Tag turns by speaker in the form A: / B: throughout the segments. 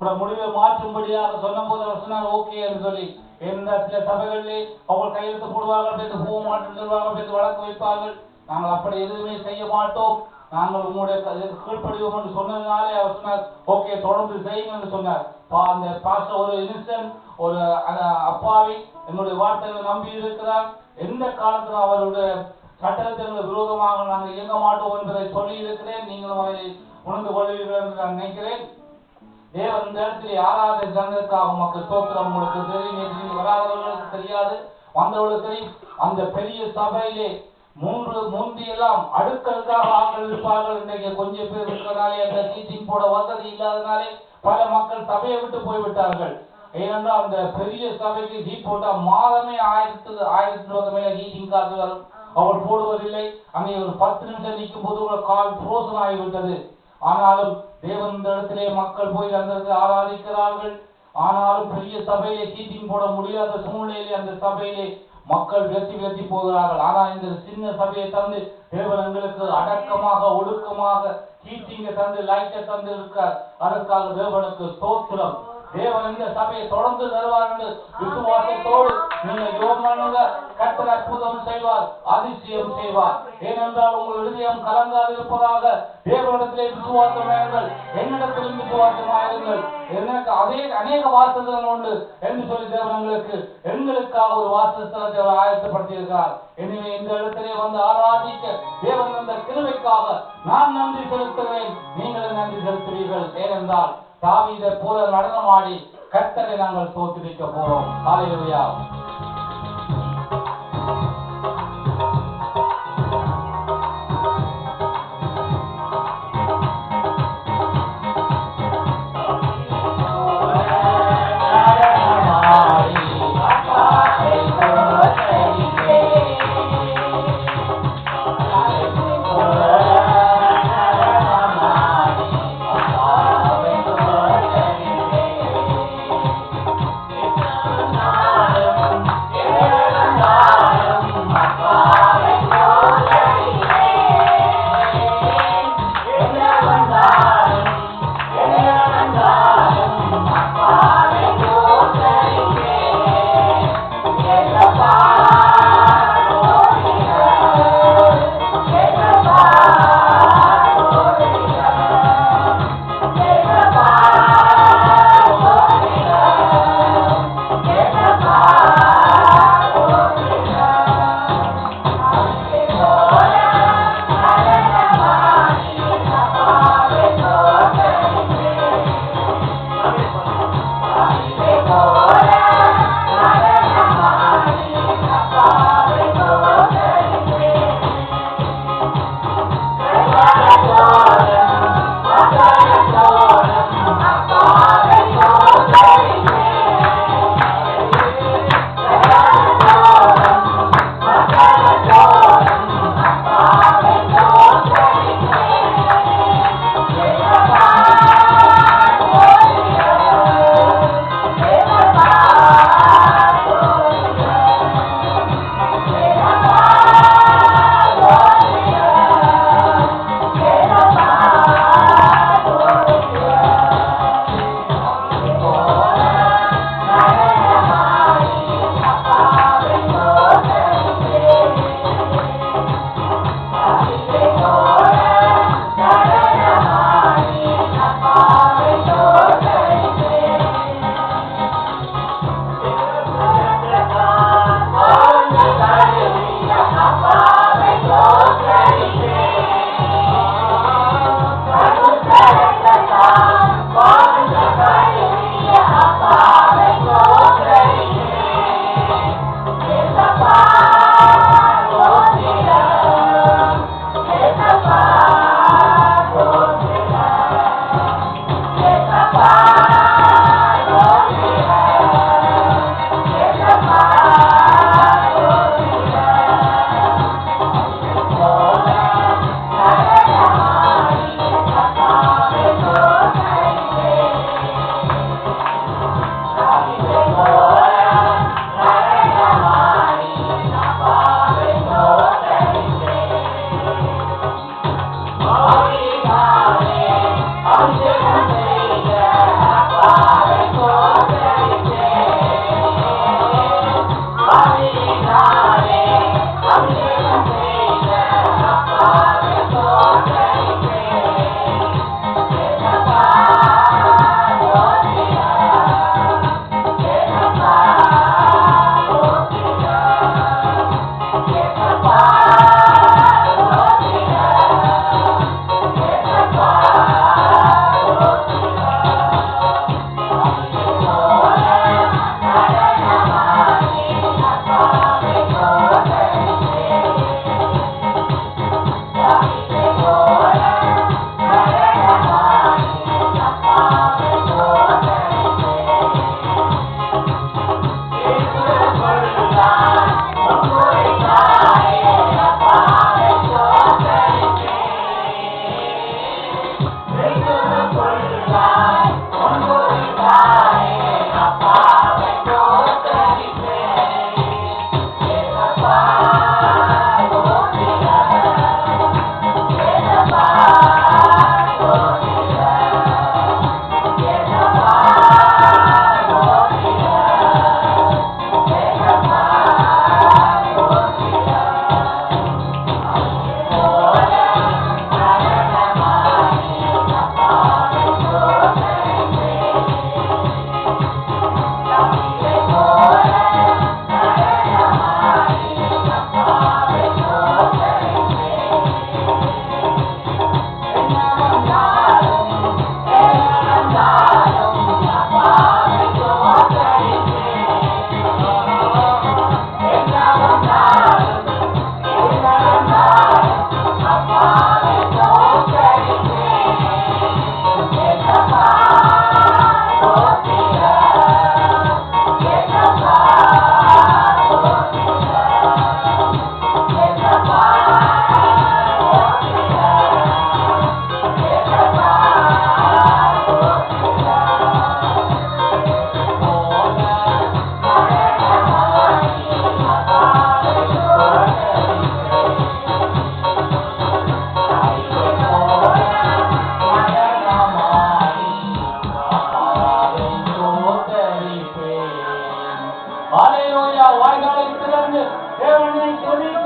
A: முடிவை மாற்றும்படியாக சொன்னபோது அவர் சொன்னார் ஓகே என்று சொல்லி. எந்த சில சபைகளிலே அவர்கள் கையெழுத்து போடுவார்கள், பேருந்து போக மாட்டேன்னு சொல்வார்கள், பேருந்து வழக்கு வைப்பார்கள். நாங்கள் அப்படி எதுவுமே செய்ய மாட்டோம், நாங்கள் உங்களுடைய கீழ்ப்படிவோம் என்று சொன்னதுனாலே அவர் சொன்னார் ஓகே தொடர்ந்து செய்யுங்க என்று சொன்னார். அந்த பாஸ்டர் ஒரு இன்னசென்ட், ஒரு அப்பாவி என்னுடைய வார்த்தைகளை நம்பி இருக்கிறார். எந்த காலத்தில் அவருடைய சட்டத்திற்கு விரோதமாக நாங்கள் இயங்க மாட்டோம் என்பதை சொல்லி இருக்கிறேன். நீங்களும் அதை உணர்ந்து கொள்வீர்கள் என்று நான் நினைக்கிறேன். தேவன் இந்த இடத்தில் யாராவது ஜனங்களுக்காக மக்கள் ஸ்தோத்திரம். உங்களுக்கு தெரியும், நீங்க வராதவர்களுக்கு தெரியாது, வந்தவர்களுக்கு தெரியும். அந்த பெரிய சபையிலே முந்தியெல்லாம் அடுக்கடுக்காக ஆட்கள் இருப்பார்கள். இன்றைக்கு கொஞ்சம் பேர் இருக்கிறனாலே அந்த டீச்சிங் போட வசதி இல்லாதனாலே பல மக்கள் சபையை விட்டு போய்விட்டார்கள். ஏனென்றால் அந்த பெரிய சபைக்கு ஹீட் போட்டால் மாதமே 1000 மேல ஹீட்டிங் காசு வரும். அவள் போடுவதில்லை. அங்கே ஒரு 10 நிமிஷம் நிற்கும் போது கால் புரோசன் ஆகிவிட்டது. ஆனாலும் தேவன் இந்த இடத்திலே மக்கள் போய் அந்த ஆராதிக்கிறார்கள். ஆனாலும் பெரிய சபையிலே ஹீட்டிங் போட முடியாத சூழ்நிலையிலே அந்த சபையிலே மக்கள் வெற்றி போகிறார்கள். ஆனால் இந்த சின்ன சபையை தந்து தேவன் எங்களுக்கு அடக்கமாக ஒடுக்கமாக ஹீட்டிங்கை தந்து லைட்டை தந்து இருக்கார். அதற்காக தேவனுக்கு ஸ்தோத்திரம். தேவன் இந்த சபையை தொடர்ந்து தருவார் என்று விசுவாசத்தோடு நீங்கள் ஜெபம் பண்ணுங்க. கர்த்தர் அற்புதம் செய்வார், அதிசயம் செய்வார். ஏனென்றால் உங்கள் இதயம் கலங்காது இருப்பதாக தேவனிடத்திலே விசுவாசம் ஆயுங்கள், என்னிடத்திலும் விசுவாசமாயிருங்கள். எனக்கு அதே அநேக வாசஸ்தலம் உண்டு என்று சொல்லி தேவன் எங்களுக்காக ஒரு வாசஸ்தலத்தை அவர் ஆயத்தப்படுத்தி இருக்கிறார். எனவே இந்த இடத்திலே வந்து ஆராதிக்க தேவன் அந்த கிருபைக்காக நான் நன்றி செலுத்துகிறேன். நீங்களும் நன்றி செலுத்துவீர்கள். ஏனென்றால் தாவீதை போல நடனமாடி கர்த்தரை நாங்கள் ஸ்தோத்திரிக்க போறோம். ஹல்லேலூயா.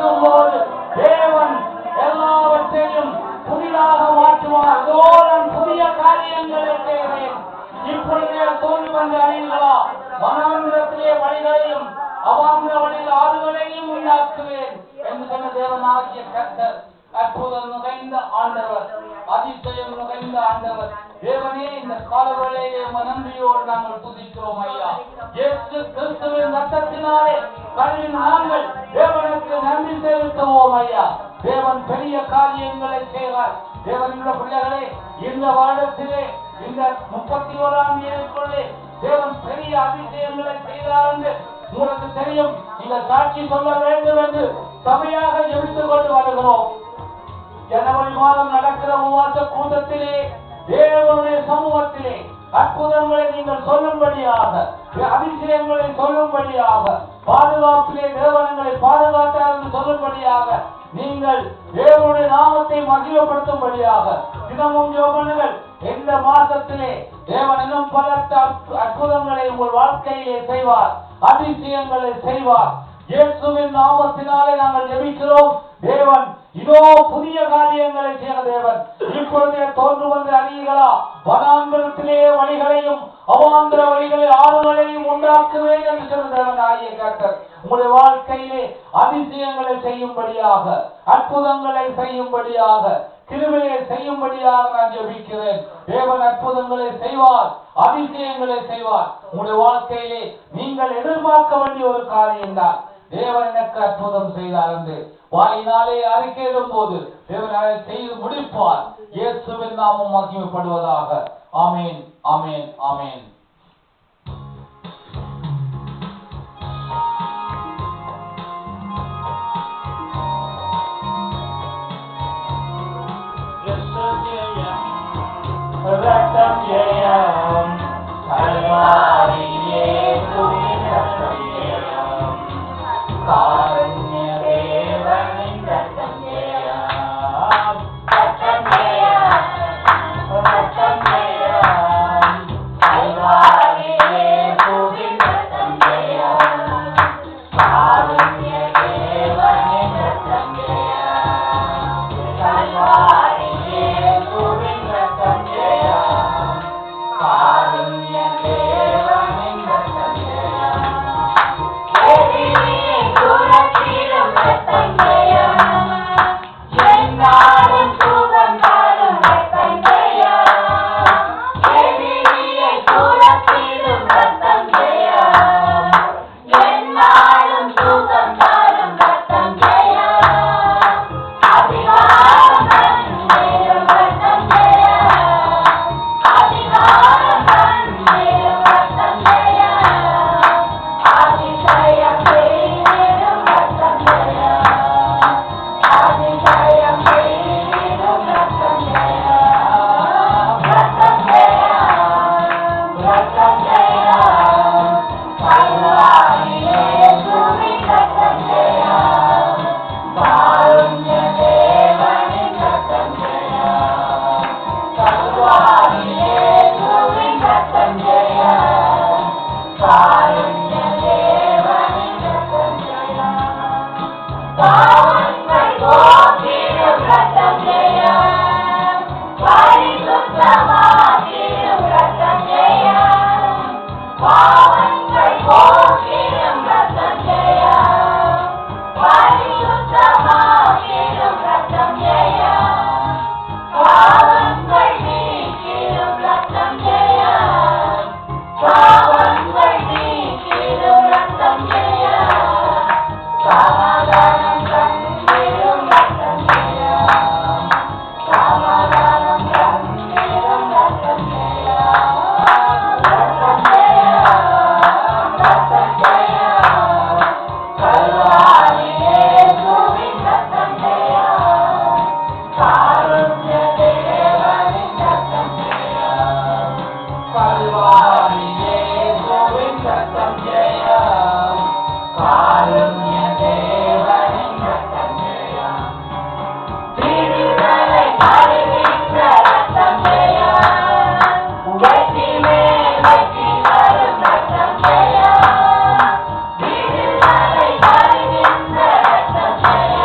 A: செலுத்தும் போது தேவன் எல்லாவற்றையும் புதிதாக மாற்றுவார். நான் புதிய காரியங்களை செய்கிறேன், இப்பொழுதே தோன்றி வந்த அறிவுகளா, வனாந்திரத்திலே வழிகளையும் அவாந்திர வழியில் ஆறுகளையும் உண்டாக்குவேன் என்று சொன்ன தேவனாகிய கர்த்தர் அற்புதம் நுழைந்த ஆண்டவர், அதிசயம் நுழைந்த ஆண்டவர். தேவனே, இந்த காலவேளையிலே நன்றியோடு நாங்கள் துதிக்கிறோம் ஐயா. இயேசு கிறிஸ்துவின் ரத்தத்தினாலே கழுவின் நாங்கள் தேவனுக்கு நன்றி செலுத்துவோம் ஐயா. தேவன் பெரிய காரியங்களை செய்வார். தேவனுடைய பிள்ளைகளே, இந்த வருடத்திலே இந்த 31ஆம் தேதிக்குள்ளே தேவன் பெரிய அதிசயங்களை செய்தார் என்று உங்களுக்கு தெரியும். நீங்கள் சாட்சி சொல்ல வேண்டும் என்று சபையாக ஜெபித்துக் கொண்டு வருகிறோம். ஜனவரி மாதம் நடக்கிற உபவாச கூட்டத்திலே தேவனுடைய சமூகத்திலே அற்புதங்களை நீங்கள் சொல்லும்படியாக, அதிசயங்களை சொல்லும்படியாக, பாதுகாப்பிலே தேவனங்களை பாதுகாத்தார் என்று சொல்லும்படியாக, நீங்கள் தேவனுடைய நாமத்தை மகிமைப்படுத்தும்படியாக தினமும் ஜெபங்கள். இந்த மாதத்திலே தேவன் இன்னும் பல அற்புதங்களை உங்கள் வாழ்க்கையிலே செய்வார், அதிசயங்களை செய்வார். இயேசுவின் நாமத்தினாலே நாங்கள் ஜெபிக்கிறோம். தேவன் இதோ புதிய காரியங்களை செய்ய தேவன் இப்பொழுதே தோன்று வந்து அறியுங்களா, வனாந்திரத்திலே வழிகளையும் அவாந்திர வழிகளை ஆறுகளையும் உண்டாக்குவேன் என்று சொன்ன தேவன் ஆகிய கர்த்தர் உங்களுடைய வாழ்க்கையிலே அதிசயங்களை செய்யும்படியாக, அற்புதங்களை செய்யும்படியாக, கிருபையை செய்யும்படியாக நான் ஜெபிக்கிறேன். தேவன் அற்புதங்களை செய்வார், அதிசயங்களை செய்வார். உங்களுடைய வாழ்க்கையிலே நீங்கள் எதிர்பார்க்க வேண்டிய ஒரு காரியம்தான், தேவன் எனக்கு அற்புதம் செய்தார் என்று வாயினாலே அறிக்கையிடும் போது தேவன் அதை செய்து முடிப்பார். இயேசுவின் நாமம் மகிமைப்படுவதாக. ஆமேன், ஆமேன், ஆமேன். ரத்தம் ஜெயம், கல்வாரியே துதின் ரத்தம் ஜெயம், காருண்ய தேவனின் ரத்தம் ஜெயம், ரத்தம் ஜெயம், ரத்தம் ஜெயம், கல்வாரியே துதின் ரத்தம் ஜெயம், காருண்ய தேவனின் ரத்தம் ஜெயம், கல்வாரியே துதின் ரத்தம் ஜெயம், காருண்ய தேவனின் ரத்தம் ஜெயம், எதிரியை துரத்திடும் ரத்தம் ஜெயம், எந்நாளும் சுகம் தரும் ரத்தம் ஜெயம், எதிரியை துரத்திடும் ரத்தம் ஜெயம், எந்நாளும் சுகம் தரும் ரத்தம் ஜெயம், அதிகாரம் தன்னிடும் ரத்தம் ஜெயம், அதிகாரம் தன்னிடும் ரத்தம் ஜெயம், அதிசயம் செய்திடும் ரத்தம் ஜெயம், அதிசயம் செய்திடும் ரத்தம் ஜெயம், ரத்தம் ஜெயம், ரத்தம் ஜெயம், கல்வாரியே இயேசுவின் ரத்தம் ஜெயம், காருண்ய தேவனின் ரத்தம் ஜெயம், கல்வாரியே இயேசுவின் ரத்தம் ஜெயம், காருண்ய தேவனின் ரத்தம் ஜெயம், பாவங்கள் போக்கிடும் ரத்தம் ஜெயம், பரிசுத்தமாக்கிடும் ரத்தம் ஜெயம், பாவங்கள் போக்கிடும் ரத்தம் ஜெயம், பரிசுத்தமாக்கிடும் ரத்தம் ஜெயம், பாவங்கள் நீக்கிடும் ரத்தம் ஜெயம், பாவங்கள் நீக்கிடும் ரத்தம் ஜெயம், சமாதானம் தந்திடும் ரத்தம் ஜெயம், சமாதானம் தந்திடும் ரத்தம் ஜெயம், ரத்தம் ஜெயம், ரத்தம் ஜெயம், கல்வாரியே இயேசுவின் ரத்தம் ஜெயம், காருண்ய தேவனின் ரத்தம் ஜெயம், கல்வாரியே இயேசுவின் ரத்தம் ஜெயம், காருண்ய தேவனின் ரத்தம் ஜெயம், விடுதலை தருகின்ற ரத்தம் ஜெயம், வெற்றி மேல் வெற்றி தரும் ரத்தம் ஜெயம், விடுதலை தருகின்ற ரத்தம் ஜெயம்,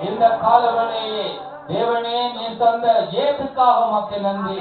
A: இந்த காலவேளையிலே தேவனே நீ தந்த ஜெயத்துக்காக உமக்கு நன்றி.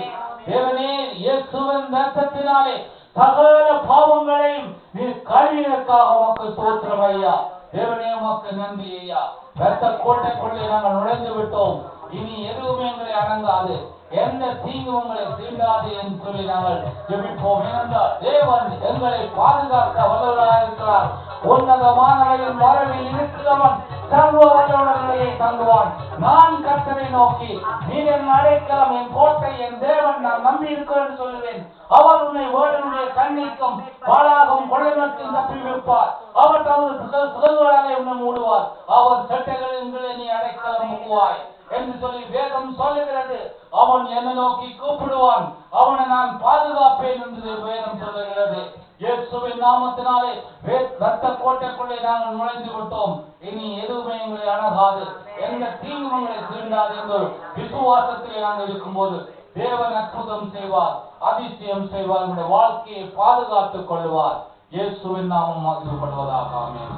A: தேவனே இயேசுவின் இரத்தத்தினாலே சகல பாவங்களையும் நீ கழுவினதற்காக உமக்கு ஸ்தோத்திரம் ஐயா. தேவனே உமக்கு நன்றி ஐயா. இரத்த கோட்டைக்குள்ளே நாங்கள் நுழைந்து விட்டோம். இனி எதுவுமே எங்களை அடங்காது, எந்த தீங்கு உங்களை தீண்டாது என்று சொல்லி நாங்கள் ஜெபிப்போம். ஏனென்றால் தேவன் எங்களை பாதுகாக்க வல்லவராக இருக்கிறார். உன்னதமானவரின் வரவில் இருக்கிறவன் சர்வ வல்லவர்களை தங்குவான். நான் கர்த்தரை நோக்கி நீர் என் அடைக்கலம், என் கோட்டை, என் தேவன், நான் நம்பி இருக்கிறேன் சொல்லுவேன். அவர் உன்னை வேடனுடைய கண்ணிக்கும் பாழாகும் கொள்ளைநோக்கில் தப்பி வைப்பார். அவர் தமது சுகங்களாலே உன்னை மூடுவார். அவர் சட்டைகளின் நீ அடைக்கலம் மூவாய் என்று சொல்லி வேதம் சொல்லுகிறது. அவன் என்னை நோக்கி கூப்பிடுவான், அவனை நான் பாதுகாப்பேன் என்று வேதம் சொல்லுகிறது. இயேசுவின் நாமத்தினாலே இரத்த கோட்டைக்குள்ளே நாங்கள் நுழைந்து விட்டோம். இனி எதுவுமே எங்களை அணுகாது, எந்த தீங்கும் எங்களை தீண்டாது என்ற விசுவாசத்திலே நாங்கள் இருக்கும்போது தேவன் அற்புதம் செய்வார், அதிசயம் செய்வார், நம்முடைய வாழ்க்கையை பாதுகாத்துக் கொள்வார். இயேசுவின் நாமம் மகிமைப்படுவதாக. ஆமென்.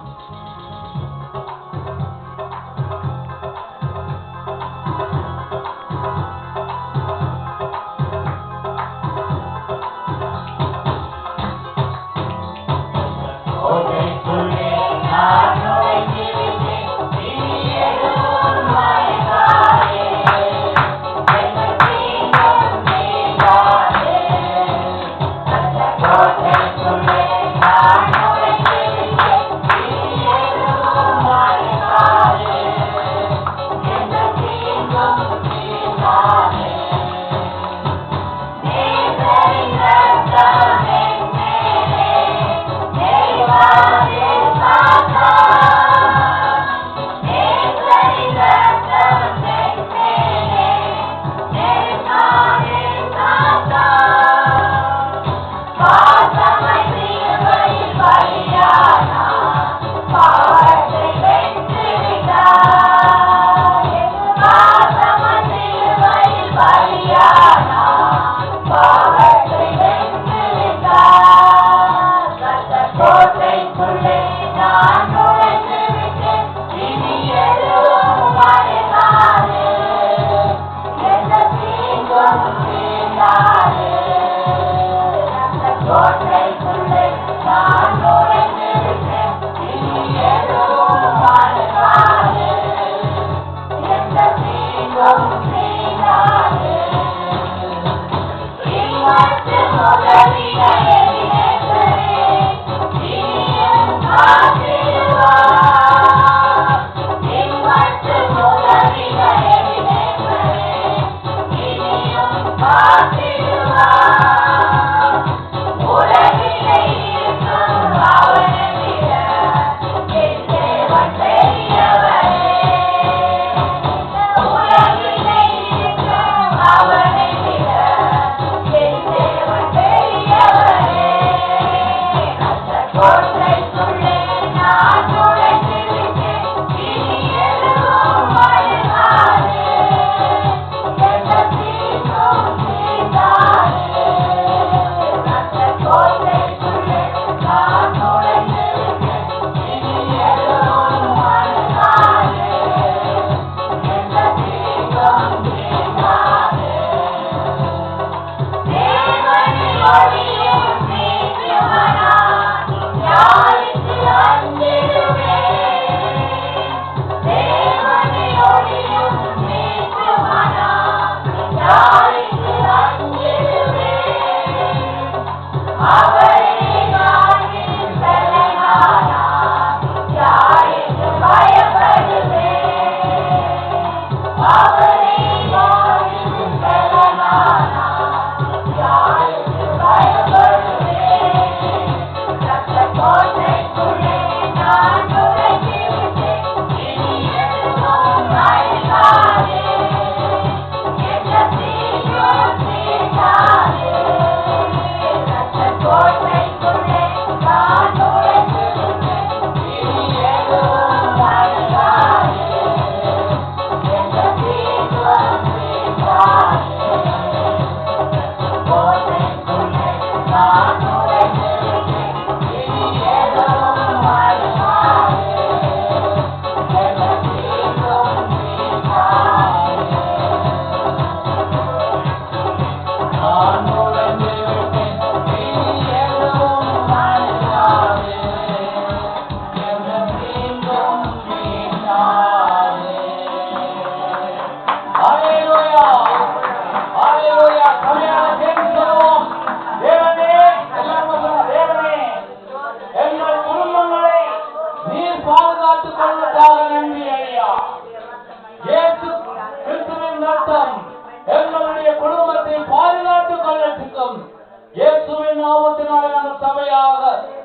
A: வேண்டும். இயேசுவின் நாமத்தினாலே நாங்கள் சபையாக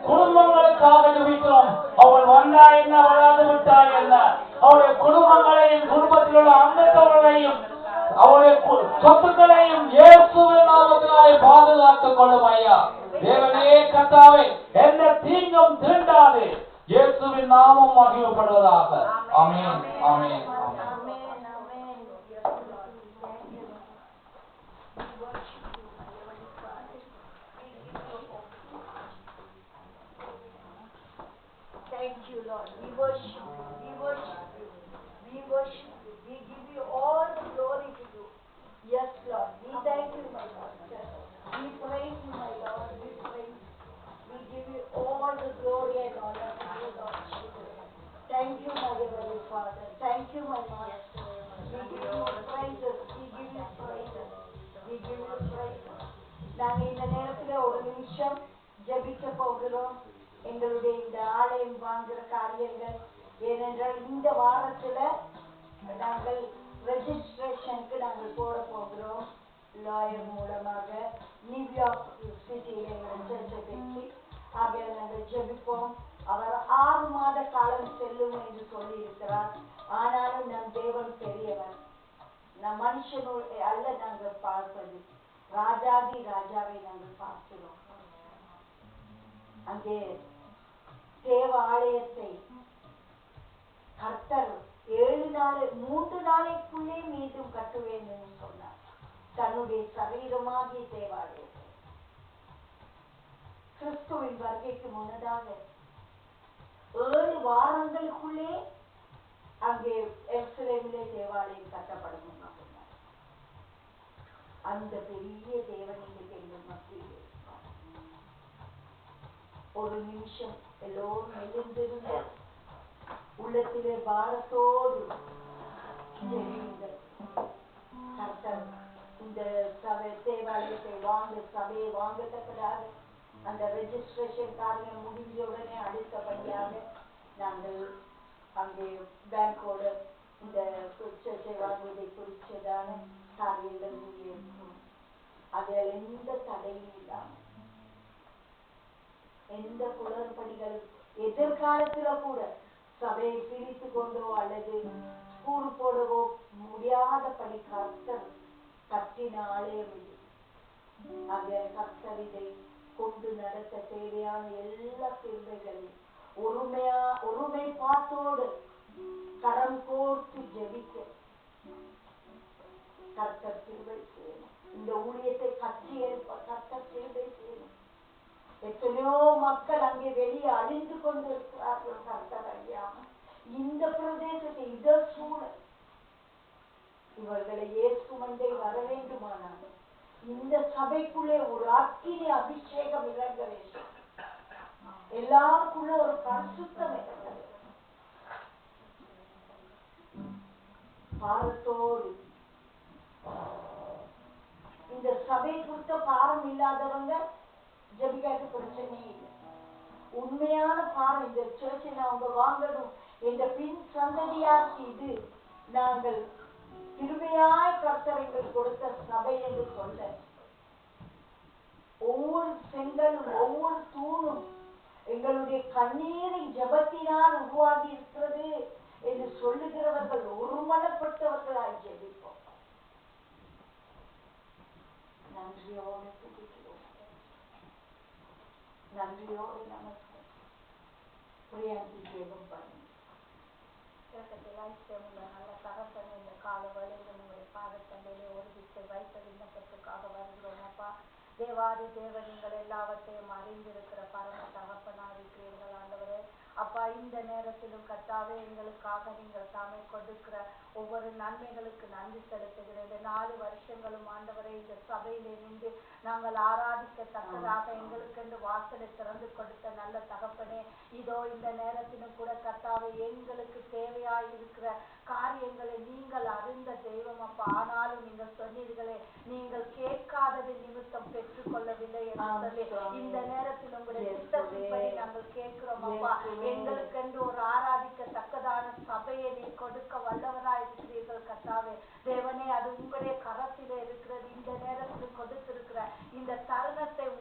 A: குடும்பங்களுக்காக ஜெபிக்கிறோம். அவள் வந்தா என்ன, வராது விட்டால் என்ன, அவருடைய குடும்பங்களையும் குடும்பத்தில் உள்ள அங்கத்தவர்களையும் அவருடைய சொத்துக்களையும் இயேசுவின் நாமத்தினாலே பாதுகாத்துக் கொள்ளும் ஐயா. தேவனே கர்த்தாவே, எந்த தீங்கும் தீண்டாது. இயேசுவின் நாமம் மகிமைப்படுவதாக. ஆமென், ஆமென்.
B: Thank you, Lord. We worship you. We worship you. We worship you. We give you all the glory to you. Yes, Lord. We thank you, my Lord. We praise you, my Lord. We praise you. We give you all the glory and honor to you, Lord Jesus. Thank you, my Heavenly Father. Thank you, my Master. We give you praises. We give you praises. We give you praises. நாங்கள் இந்த நேரத்தில் ஒரு நிமிஷம் ஜெபிக்க போகிறோம். எங்களுடைய இந்த ஆலயம் வாங்குற காரியங்கள், ஏனென்றால் இந்த வாரத்தில் நாங்கள் ரெஜிஸ்ட்ரேஷனுக்கு நாங்கள் போட போகிறோம். லாயர் மூலமாக நியூயார்க் சிட்டியில் எங்கள் சர்ச்சை பற்றி ஆகிய நாங்கள் ஜெபிப்போம். அவர் 6 மாத காலம் செல்லும் என்று சொல்லி இருக்கிறார். ஆனாலும் நம் தேவன் பெரியவர். நம் மனுஷனுடைய அல்ல நாங்கள் பார்ப்பது, ராஜாதி ராஜாவை நாங்கள் பார்க்கிறோம். அங்கே தேவ ஆலயத்தை கர்த்தர் 3 நாளைக்குள்ளே மீண்டும் கட்டுவேன் என்று சொன்னார். தன்னுடைய சரீரமாகிய தேவாலயத்தை கிறிஸ்துவின் வருகைக்கு முன்னதாக 7 வாரங்களுக்குள்ளே அங்கே எருசலேமிலே தேவாலயம் கட்டப்படும் என்று சொன்னார். அந்த பெரிய தேவன் இன்றைக்கு எங்கள் மத்தியில் ஒரு நிமிஷம் எல்லோரும் எழுந்திருந்து உள்ளத்திலே பாரத்தோடு கர்த்தர் இந்த சபை தேவாலயத்தை சபையை வாங்கத்தக்கதாக அந்த ரெஜிஸ்ட்ரேஷன் காரியம் முடிஞ்ச உடனே அடுத்தபடியாக நாங்கள் அங்கே பேங்கோட இந்த சர்ச்சை வாங்குவதை குறித்ததான காரியங்கள் இருக்கும். அதில் எந்த தடையும் இல்லாமல், எந்த குளறுபடிகள் எதிர்காலத்துல கூட சபையை பிரித்து கொண்டோ அல்லது கூறு போடவோ முடியாதபடி கர்த்தர் கட்டின ஆலயம் இது. ஆகிய கர்த்தர் இதை கொண்டு நடத்த தேவையான எல்லா கிருபைகளையும் ஒருமைப்பாட்டோடு கரம் கோர்த்து ஜெபிக்க கர்த்தர் கிருபை செய்யணும். இந்த ஊழியத்தை கட்டி எழுப்ப கர்த்தர் கிருபை செய்யணும். எத்தனையோ மக்கள் அங்கே வெளியே அழிந்து கொண்டிருக்கிறார்கள். கர்த்தர் அறியாம இந்த பிரதேசத்தை இத சூழல் இவர்களை இயேசு மண்டை வர வேண்டுமானால் இந்த சபைக்குள்ளே ஒரு அக்கினி அபிஷேகம் இறங்க வேண்டும். எல்லாருக்குள்ள ஒரு பரிசுத்தம் இறங்க வேண்டும். பாரத்தோடு இந்த சபை குறித்த பாரம் இல்லாதவங்க ஜெபிக்காத பிரச்சனையே இல்லை. உண்மையான பாரம் இந்த சர்ச்சை அவங்க வாங்கணும் என்ற பின் சந்ததியாக்கி இது நாங்கள் கிருபையாய் கர்த்தரைகள் கொடுத்த சபை என்று சொல்ல ஒவ்வொரு செங்கலும் ஒவ்வொரு தூணும் எங்களுடைய கண்ணீரின் ஜெபத்தினால் உருவாகி இருக்கிறது என்று சொல்லுகிறவர்கள் ஒருமனப்பட்டவர்களாய் ஜெபிப்போம். நன்றியோடு துதிக்கிறோம். நன்றியோடு நமக்கு பிரியாந்தி ஜெபம் பண்ணி நல்ல தகப்பனை இந்த கால வழியில் உங்களுடைய பாதத்தண்டையிலே ஒரு வித்தை வைத்த விண்ணப்பத்துக்காக வருகிறோம். அப்பா தேவாதி தேவன் நீங்கள் எல்லாவற்றையும் அறிந்திருக்கிற பரம தகப்பனாக இருக்கிறீர்கள் ஆண்டவரே. அப்பா இந்த நேரத்திலும் கர்த்தாவே எங்களுக்காக நீங்கள் தாமே கொடுக்கிற ஒவ்வொரு நன்மைகளுக்கு நன்றி செலுத்துகிறேன். இந்த 4 வருஷங்களும் ஆண்டவரே இந்த சபையிலே நின்று நாங்கள் ஆராதிக்கத்தக்கதாக எங்களுக்கென்று வாசலை திறந்து கொடுத்த நல்ல தகப்பனே, இதோ இந்த நேரத்திலும் கூட கர்த்தாவே எங்களுக்கு தேவையாய் இருக்கிற காரியங்களை நீங்கள் அறிந்த தெய்வம் அப்பா. ஆனாலும் நீங்கள் சொன்னீர்களே நீங்கள் கேட்காதது நிமித்தம் பெற்றுக்கொள்ளவில்லை என்று சொல்லி இந்த நேரத்தில் உங்களுடைய சித்தத்தின்படி நாங்கள் கேட்கிறோம் அப்பா. எங்களுக்கென்று ஒரு ஆராதிக்கத்தக்கதான சபையை நீ கொடுக்க வல்லவராய் இருக்கிறீர்கள் கர்த்தாவே. தேவனே அது உங்களுடைய கரத்திலே இருக்கிறது. இந்த நேரத்தில் கொடுத்திருக்கிற இந்த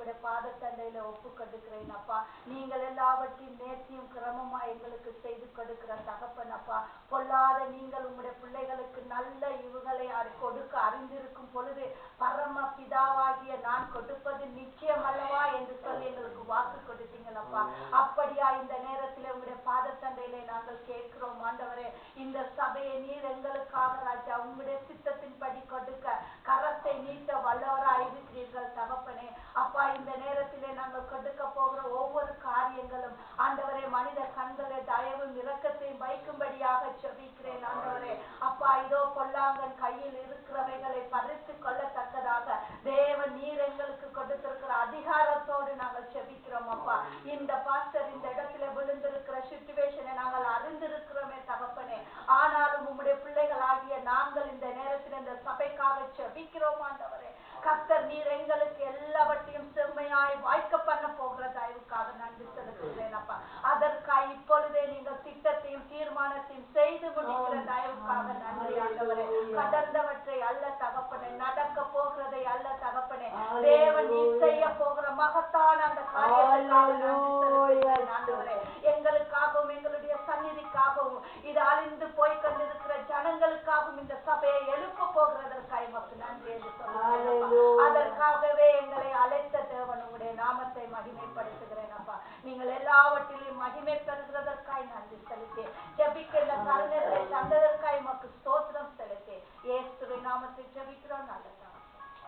B: உங்களுடைய பாதத்தண்டையில ஒப்பு கொடுக்கிறேன் அப்பா. நீங்கள் எல்லாவற்றையும் நேர்த்தியும் கிரமமா எங்களுக்கு செய்து கொடுக்கிற தகப்பன் அப்பா. பொல்லாத நீங்கள் உங்களுடைய பிள்ளைகளுக்கு நல்ல இவுகளை கொடுக்க அறிந்திருக்கும் பொழுது பரம பிதாவாகிய நான் கொடுப்பது நிச்சயம் அல்லவா என்று சொல்லி எங்களுக்கு வாக்கு கொடுத்தீங்களப்பா. அப்படியா இந்த நேரத்தில் உங்களுடைய பாதத்தண்டையிலே நாங்கள் கேட்கிறோம் ஆண்டவரே. இந்த சபையை நீர் எங்களுக்காக ராஜா உங்களுடைய சித்தத்தின்படி கொடுக்க கரத்தை நீட்ட வல்லவராய் இருக்கிறீர்கள் தகப்பனே. அப்பா இந்த நேரத்திலே நாங்கள் கொடுக்க போகிற ஒவ்வொரு காரியங்களும் ஆண்டவரே மனித கண்களை தயவும் இரக்கத்தையும் வைக்கும்படியாக செபிக்கிறேன் ஆண்டவரே. அப்பா இதோ பொல்லாங்கன் கையில் இருக்கிறவைகளை பறித்து கொள்ளத்தக்கதாக தேவன் நீர் எங்களுக்கு கொடுத்திருக்கிற அதிகாரத்தோடு நாங்கள் செபிக்கிறோம் அப்பா. இந்த பாஸ்டர் இந்த இடத்துல விழுந்திருக்கிற சிச்சுவேஷனை நாங்கள் அறிந்திருக்கிறோமே தகப்பனே. ஆனாலும் உம்முடைய பிள்ளைகள் ஆகிய நாங்கள் இந்த நேரத்தில் இந்த சபைக்காக செபிக்கிறோம் ஆண்டவரே. கர்த்தர் நீர் எங்களுக்கு எல்லாவற்றையும் செம்மையாய் வாய்க்க பண்ண போகிற தயவுக்காக நன்றி செலுத்துகிறேன் அப்பா. அதற்காக இப்பொழுதே நீங்கள் திட்டத்தையும் தீர்மானத்தையும் செய்து முடிக்கிற தயவுக்காக நன்றி ஆண்டவரே. கடந்தவற்றை அல்ல தகப்பனே, நடக்க போகிறதை அல்ல தகப்பனே, தேவன் நீர் செய்ய போகிற மகத்தான அந்த காரியத்துக்காக நன்றி செலுத்துகிறேன் ஆண்டவரே. எங்களுக்காகவும் எங்களுடைய சந்நிதிக்காகவும் இது அழிந்து போய் கொண்டிருக்கிற ஜனங்களுக்காகவும் இந்த சபையை எழுப்ப போகிறதற்காக மக்கள் நன்றி என்று சொல்லுகிறேன். அதற்காகவே எங்களை அழைத்த தேவன் உங்களுடைய நாமத்தை மகிமைப்படுத்துகிறேன் அப்பா. நீங்கள் எல்லாவற்றிலும் மகிமை பெறுகிறதற்காய் நன்றி செலுத்தி ஜெபிக்க இந்த கருணத்தை தந்ததற்காய் மக்கள் ஸ்தோத்திரம் செலுத்தி இயேசுவின் நாமத்தை ஜெபிக்கிறோம் நல்ல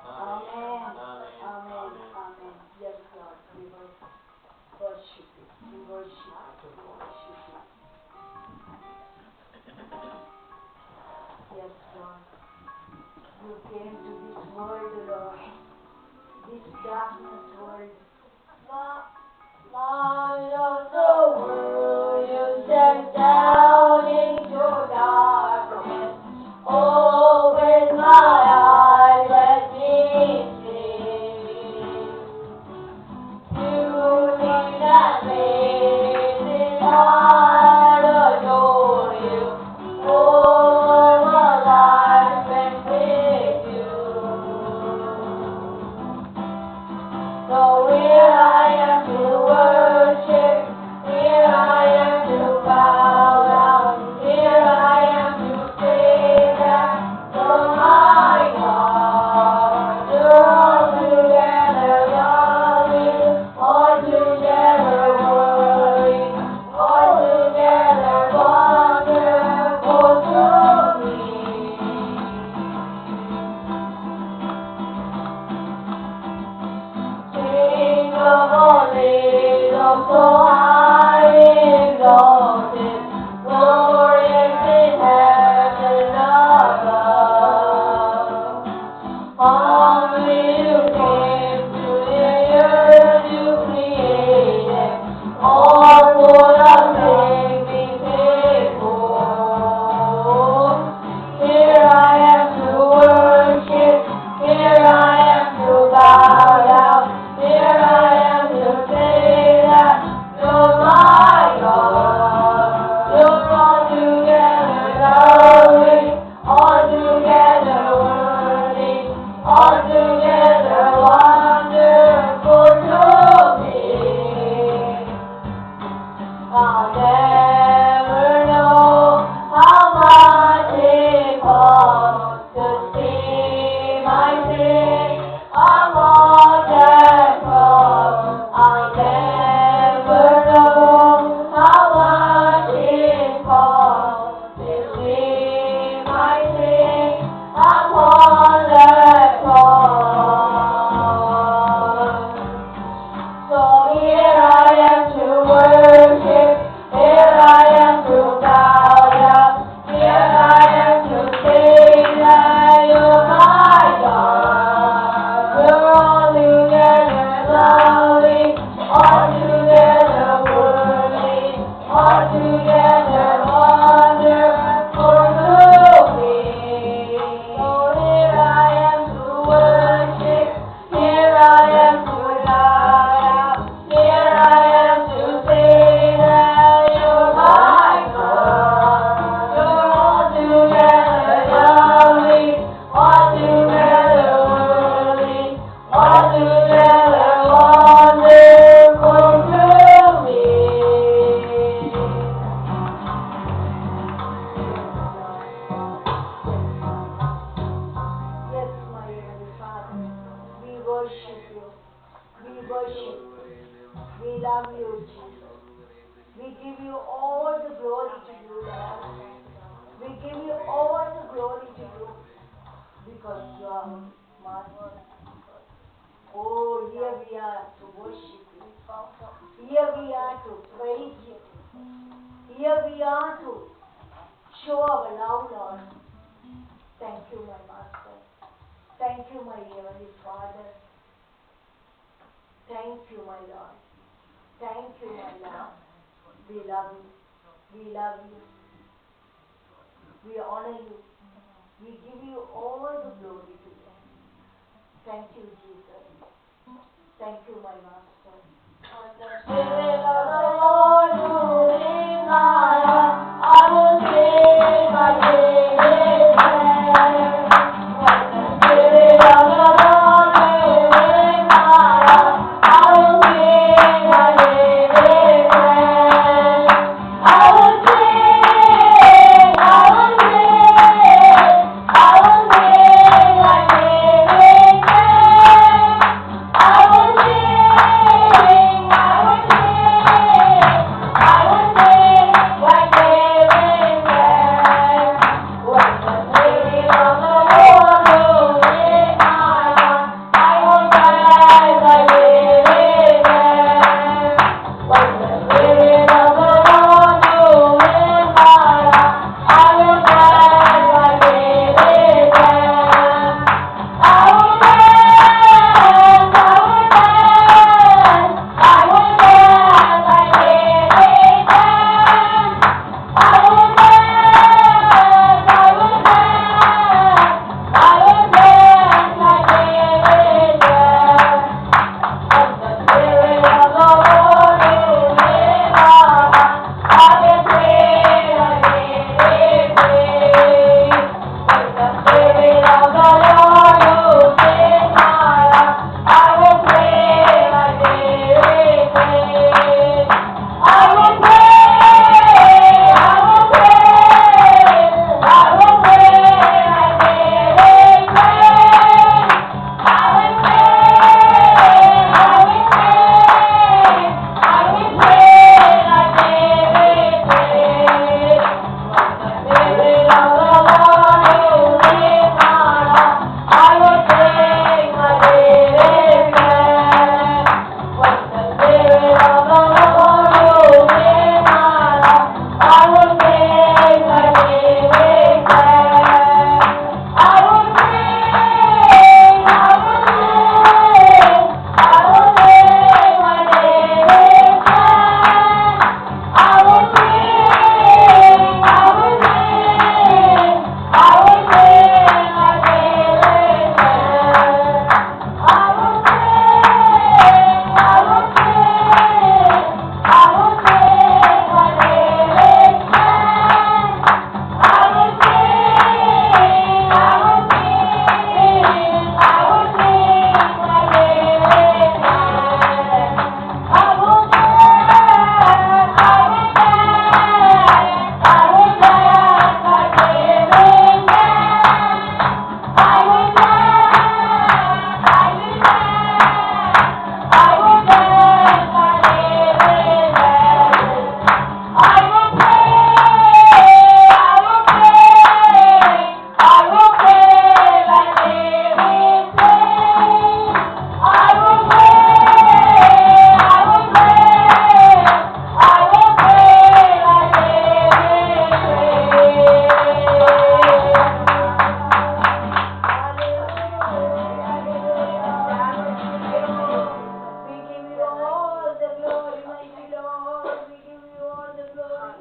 C: Amen. Amen. Amen. Yes, Lord. We worship you. We worship you. We worship you. Yes, Lord. You came to this world, Lord. This darkness world. Light of the world, you sent down into darkness. Open my eyes, let me see. Beauty that made me heart adore you. Oh, my life spent with you. So here I am to worship, here I am to bow down
B: because you are Master. Oh, here we are to worship you. Here we are to praise you. Here we are to show our love, Lord. Thank you, my Master. Thank you, my Heavenly Father. Thank you, my Lord. Thank you, my Lord. We love you. We love you. We honor you. We give you all the glory today. Thank you, Jesus. Thank you, my Master.
C: Spirit of the Lord moving my heart, I will sing my David prayer. The Spirit of the Lord moving my heart, I will sing my David prayer. I will sing, I will sing, I will sing my David prayer. I will sing, I will sing, I will sing like David sang. When the Spirit of the Lord moves in my heart, I will cry like David sang. When the Spirit of the Lord moves in my heart, I will cry like David sang. I will dance, I will dance, I will dance like David danced. I will dance, I will dance, I will dance like David danced. When the Spirit of the Lord is in my heart, I will sing like David sings. When the Spirit of the Lord moves in my heart, I will sing like David sings. I will pray, I will pray, I will pray like David prayed. I will pray, I will pray, I will pray like David prayed. When the Spirit of the Lord moves in my heart, I will sing like David sang. When the Spirit of the Lord moves in my heart, I will sing like David sang. I will sing, I will sing, I will sing like David sang. I will sing, I will sing, I will sing like David sang. I will sing, I will sing, I will sing like David sang. I will sing, I will sing, I will sing like David sang. I will dance, I will dance, I will dance like David danced. I will dance, I will dance, I will dance like David danced. I will pray, I will pray, I will pray like David prayed. I will pray, I will pray, I will pray like David prayed.
B: We give you all the glory, mighty Lord. We give you all the glory.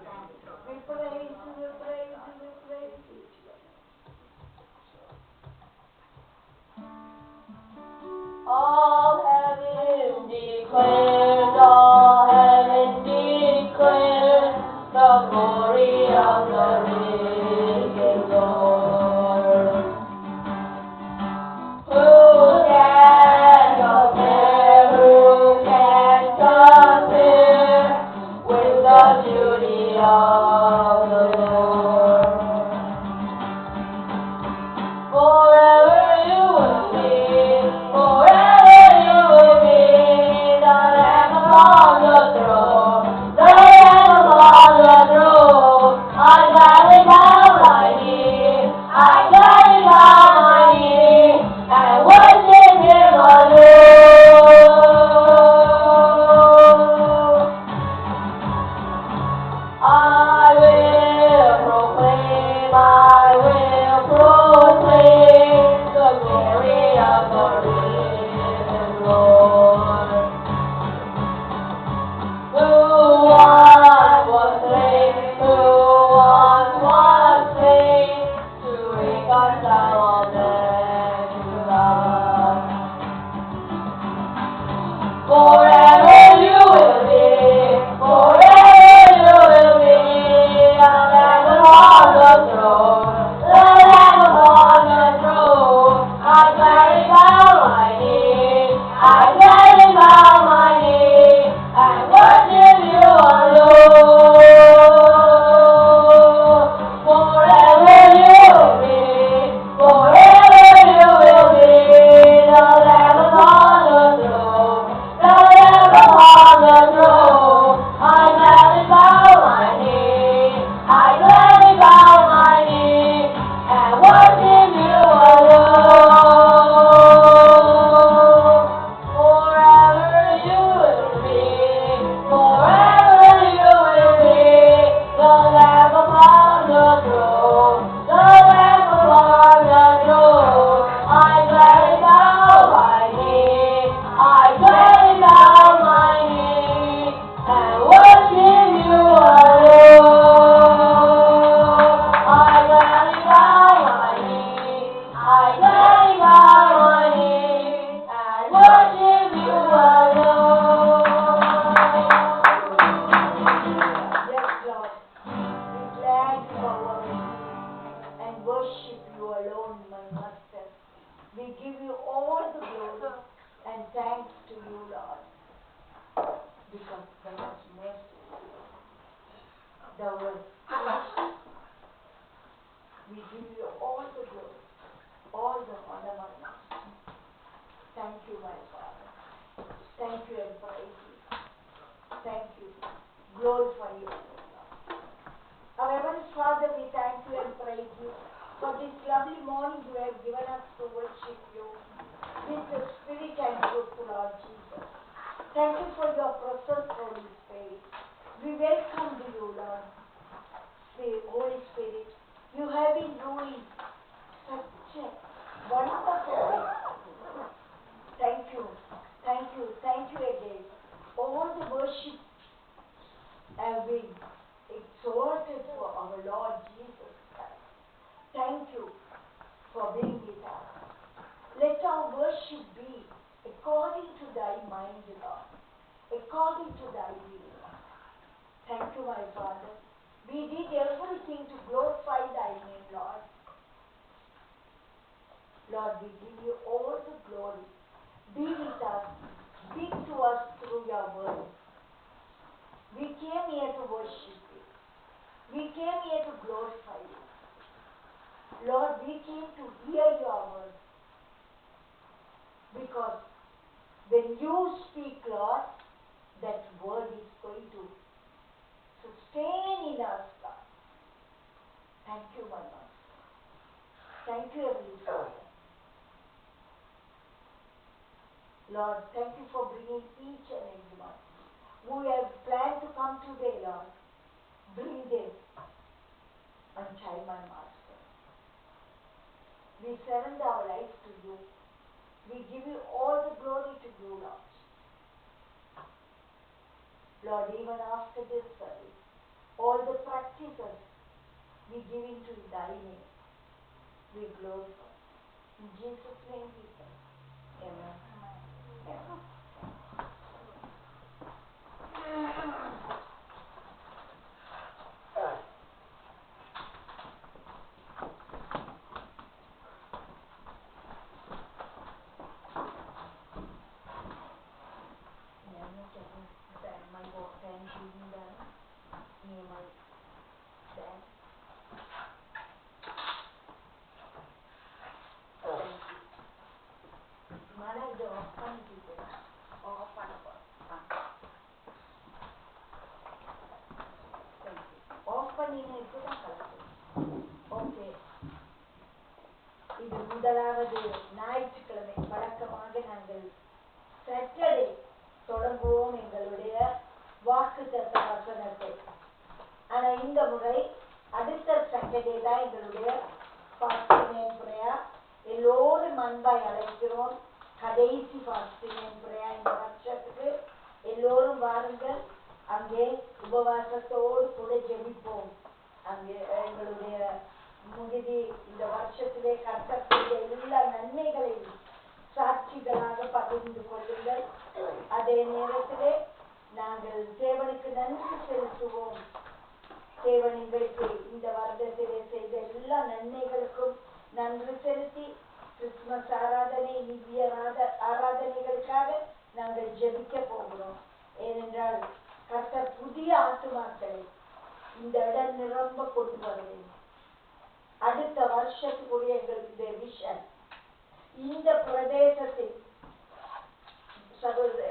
B: We praise you, we praise you, we praise you.
C: All heaven declares, all heaven declares the glory of the risen Lord. Who can compare? Who can compare with the beauty of the Lord? Forever you will be, forever you will be the Lamb upon the throne, the Lamb upon the throne. I gladly bow my knee, I gladly bow my knee because I will let you love. Forever you will be, forever you will be, the Lamb upon the throne, the Lamb upon the throne. I gladly bow my knee, I gladly bow my knee, and worship you alone. Forever you will be, forever you will be, the Lamb upon the throne, the Lamb upon the throne. I gladly bow my knee, I gladly bow my knee, and worship you alone. Forever you will be, forever you will be, the Lamb upon the throne, the Lamb upon the throne. I gladly bow my knee, I gladly bow my knee, and worship you alone. I gladly bow my knee, I gladly bow my knee, and worship you alone.
B: Yes, Lord. We glad to bow our knee and worship you alone, my Master. We give you all the glory and thanks to you, Lord, because thou art merciful. Thou art gracious. We give you all the glory, all the honor, my Master. Thank you, my Father. Thank you and praise you. Thank you. Glorify you, Lord. Our Heavenly Father, we thank you and praise you for this lovely morning you have given us to worship you with the Spirit and truth, Lord Jesus. Thank you for your presence, Holy Spirit. We welcome you, Lord. Holy Spirit, you have been ruling such a wonderful way. Thank you, thank you, thank you again. All the worship have been exalted for our Lord Jesus Christ. Thank you for being with us. Let our worship be according to thy mind, Lord, according to thy will, Lord. Thank you, my Father. We did everything to glorify thy name, Lord. Lord, we give you all the glory. Be with us. Speak to us through your word. We came here to worship you. We came here to glorify you. Lord, we came to hear your word. Because when you speak, Lord, that word is going to sustain in us, Lord. Thank you, my Master. Thank you, Heavenly Father. Lord, thank you for bringing each and every one who have planned to come today, Lord. Bring them until my Master. We surrender our lives to you. We give you all the glory to you, Lord. Lord, even after this service, all the practices we give into thy name. We glorify. In Jesus' name we pray. Amen. Amen. இது முதலாவது ஞாயிற்றுக்கிழமை. வழக்கமாக நாங்கள் Saturday தொடங்குவோம் எங்களுடைய வாக்குத்தத்த வசனத்தை. ஆனால் இந்த முறை அடுத்த சாட்டர்டே தான் எங்களுடைய ஃபாஸ்டிங் அண்ட் பிரேயர். எல்லோரும் அன்பாய் அழைக்கிறோம். கடைசி ஃபாஸ்டிங் அண்ட் பிரேயர் இந்த வருஷத்துக்கு. எல்லோரும் வாருங்கள். அங்கே உபவாசத்தோடு கூட ஜெபிப்போம். அங்கே எங்களுடைய முகிதி இந்த வருஷத்திலே இன்றைக்கு இந்த வருடத்திலே செய்த எல்லா நன்மைகளுக்கும் நன்றி செலுத்தி கிறிஸ்துமஸ் ஆராதனை நிதிய ஆராதனைகளுக்காக நாங்கள் ஜெபிக்க போகிறோம். ஏனென்றால் கர்த்தர் புதிய ஆத்துமாக்களை இந்த இடம் நிரம்ப கொண்டு வருவேன். அடுத்த வருஷத்துக்குரிய எங்களுக்கு விஷன் இந்த பிரதேசத்தில்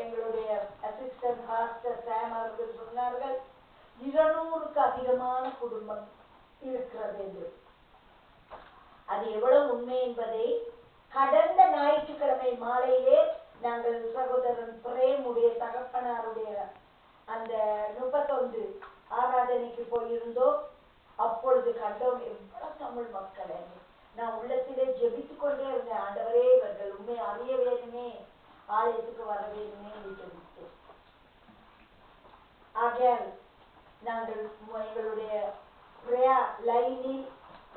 B: எங்களுடைய அசிஸ்டன்ட் பாஸ்டர் சாம் அவர்கள் சொன்னார்கள் 200க்கு அதிகமான குடும்பம் இருக்கிறது என்று. அது எவ்வளவு உண்மை என்பதை கடந்த ஞாயிற்றுக்கிழமை மாலையிலே நாங்கள் சகோதரன் பிரேமுடைய தகப்பனாருடைய அந்த 31 ஆராதனைக்கு போயிருந்தோம். அப்பொழுது கண்டோம் எவ்வளவு தமிழ் மக்கள். நான் உள்ளத்திலே ஜெபித்துக் கொண்டே இருந்தேன், ஆண்டவரே இவர்கள் உண்மை அறிய வேணுமே, ஆலயத்துக்கு வர வேணுமே என்று ஜெபித்தேன். ஆகையால் நாங்கள் எங்களுடைய பிரேயர் லைனில்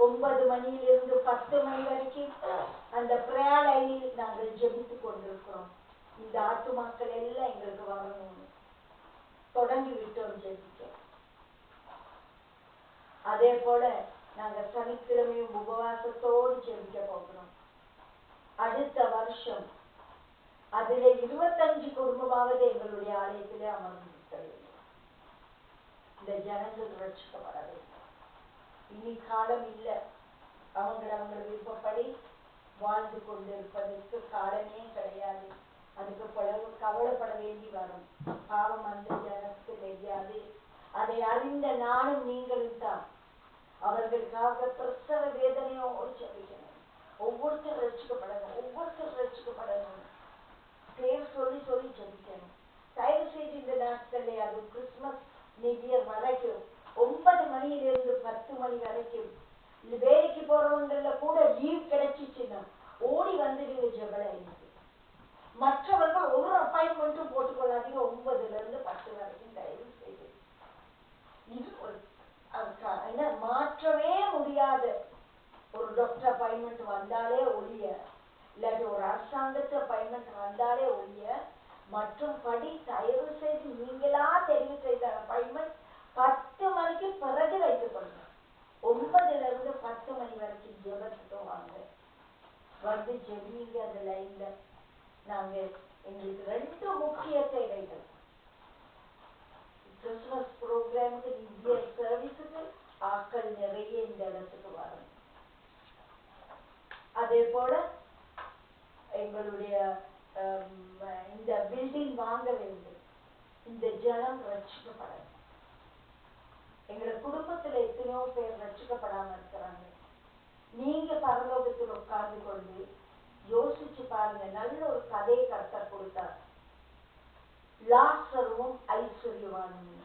B: 9 மணியிலிருந்து 10 மணி வரைக்கும் அந்த பிரேயர் லைனில் நாங்கள் ஜெபித்துக் கொண்டிருக்கிறோம். இந்த ஆத்துமாக்கள் எல்லாம் எங்களுக்கு வரணும் தொடங்கி விட்டோம் ஜெபிக்க. அதே போல நாங்கள் சனிக்கிழமையும் உபவாசத்தோடு ஜெபிக்க போகிறோம். அடுத்த வருஷம் அதில் 25 குடும்பமாவது எங்களுடைய ஆலயத்திலே அமர்ந்திருக்கிறது. இந்த ஜனங்கள் ரட்சிக்கப்பட வேண்டும். இனி காலம் இல்லை, அவங்க விருப்பப்படி வாழ்ந்து கொண்டிருப்பதற்கு காலமே கிடையாது. அதுக்கு பிறகு கவலைப்பட வேண்டி வரும். பாவம் அந்த ஜனத்துக்கு தெரியாது. அதை அறிந்த நானும் நீங்களும் தான் அவர்களுக்காக பிரசவ வேதனையோடு ஜெபிக்கணும். ஒவ்வொருத்தர் ரட்சிக்கப்படணும், ஒவ்வொருத்தர் ரட்சிக்கப்படணும். பேர் சொல்லி சொல்லி ஜெபிக்கணும். தயவு செய்து இந்த நாட்களே, அது கிறிஸ்துமஸ் நிதியர் வரைக்கும் 9 மணியிலிருந்து 10 மணி வரைக்கும் வேலைக்கு போறவங்கள கூட லீவ் கிடைச்சிச்சுன்னா ஓடி வந்துடுங்க ஜெபலைனுக்கு. மற்றவர்கள் ஒரு அப்பாயின்மெண்ட்டும் போட்டுக்கொள்ளாதீங்க. 9லிருந்து 10 வரைக்கும் தயவு செய்து. இது மாற்றவே முடியாத ஒரு டாக்டர் அப்பாயின்மெண்ட் வந்தாலே ஒழிய, இல்லாட்டி ஒரு அரசாங்கத்து அப்பாயின்மெண்ட் வந்தாலே ஒழிய, மற்றும் படி தயவு செய்து நீங்களா தெரிவு செய்த அப்பாயின்மெண்ட் 10 மணிக்கு பிறகு வைத்துக் கொள்ளுங்க. 9லிருந்து 10 மணி வரைக்கும் ஜெபத்துக்கு வாங்க, வந்து ஜெபிங்க. அந்த லைன்ல நாங்க எங்களுக்கு 2 முக்கிய தேவைகள், கிறிஸ்துமஸ் ப்ரோக்ராமுக்கு நிதிய சர்வீஸுக்கு ஆட்கள் நிறைய இந்த இடத்துக்கு வரணும். அதே போல எங்களுடைய இந்த பில்டிங் வாங்க வேண்டும். இந்த ஜனம் ரட்சிக்கப்படணும். எங்களுடைய குடும்பத்துல எத்தனையோ பேர் ரட்சிக்கப்படாம இருக்கிறாங்க. நீங்க பரலோகத்தில் உட்கார்ந்து கொண்டு யோசிச்சு பாருங்க. நல்ல ஒரு கதையை கர்த்தர் கொடுத்தார். லாசருவும் ஐஸ்வர்யவானும்.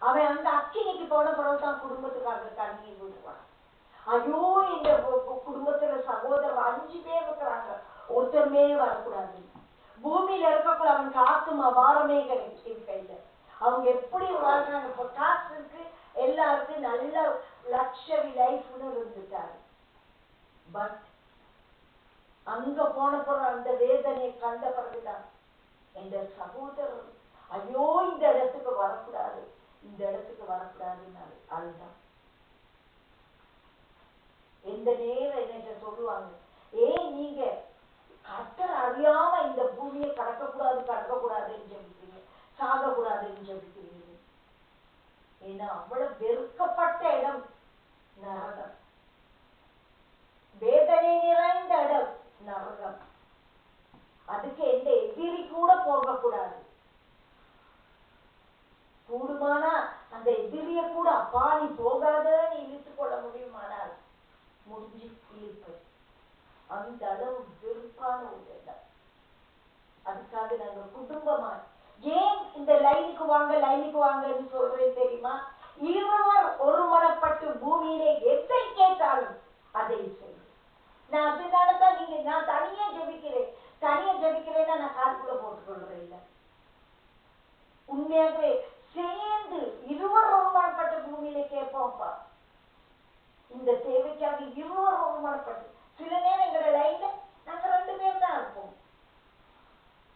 B: அவன் அந்த அக்கினிக்கு போன பிறகுதான் குடும்பத்துக்காக கண்ணீர் விடுவான். ஐயோ, இந்த குடும்பத்துல சகோதரர் 5 பேர் இருக்கிறாங்க, ஒருத்தருமே வரக்கூடாது, பூமியில இருக்கக்கூடாது. அவனுக்கு ஆத்துமா பாரமே கிடைக்கல. அவங்க எப்படி வாழ்றாங்க? இப்ப காசு இருக்கு, எல்லாருக்கும் நல்ல லக்ஸரி லைஃப்னு இருந்துட்டாரு. பட் அங்க போன பிறகு அந்த வேதனையை கண்ட பிறகுதான் இந்த சகோதரர் ஐயோ இந்த இடத்துக்கு வரக்கூடாது, இந்த இடத்துக்கு வரக்கூடாதுன்னு அதுதான். எந்த நேரம் என்ன சொல்லுவாங்க, நீங்க கர்த்தர் அறியாம இந்த பூமியை கடக்கக்கூடாதுன்னு ஜெபிக்கிறீங்க, சாகக்கூடாதுன்னு ஜெபிக்கிறீங்க. ஏன்னா அவ்வளவு வெறுக்கப்பட்ட இடம் நரகம், வேதனை நிறைந்த இடம் நரகம். அதுக்கு எந்த எதிரி கூட போகக்கூடாது. கூடுமானா அந்த எதிரிய கூட அப்பா நீ போகாதன்னு இழுத்து கொள்ள முடியுமானால் முடிஞ்சு இழுப்பு. அந்த அளவு வெறுப்பான ஒரு இடம். அதுக்காக நாங்க குடும்பமா ஏன் இந்த லைனுக்கு வாங்கன்னு சொல்றேன் தெரியுமா? இருவர் ஒருமனப்பட்டு பூமியிலே எதை கேட்டாலும் அதை செய்யும். நான் அதனாலதான் நான் தனியா ஜெபிக்கிறேன்னா நான் காதுக்குள்ள போட்டுக்கொள்றேன் இல்ல. உண்மையாகவே சேர்ந்து இருவர் ஒருமனப்பட்டு பூமியிலே கேட்போம்ப்பா. இந்த தேவைக்காக இருவர் ஒருமனப்பட்டு. சில நேரம் எங்களோட லைன்ல நாங்க 2 பேர் தான் இருப்போம்,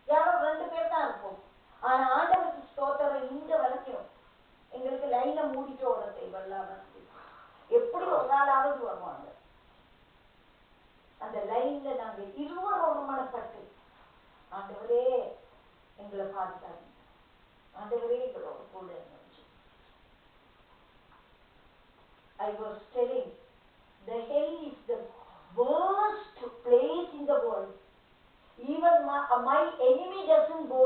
B: யாரோ 2 பேர் தான் இருப்போம். ஆனா ஆண்டவருக்கு ஸ்தோத்திரம், இந்த வரைக்கும் எங்களுக்கு லைனை மூடிட்டு ஓட தேவையில்லாம அந்த லைன்ல நாங்க இருவரும் ஒருமனப்பட்டு ஆண்டவரே எங்களை பாதுகாங்க, ஆண்டவரே எங்களோட கூட இருந்துச்சு. I was telling, the hell is the worst place in the world. Even my enemy doesn't go.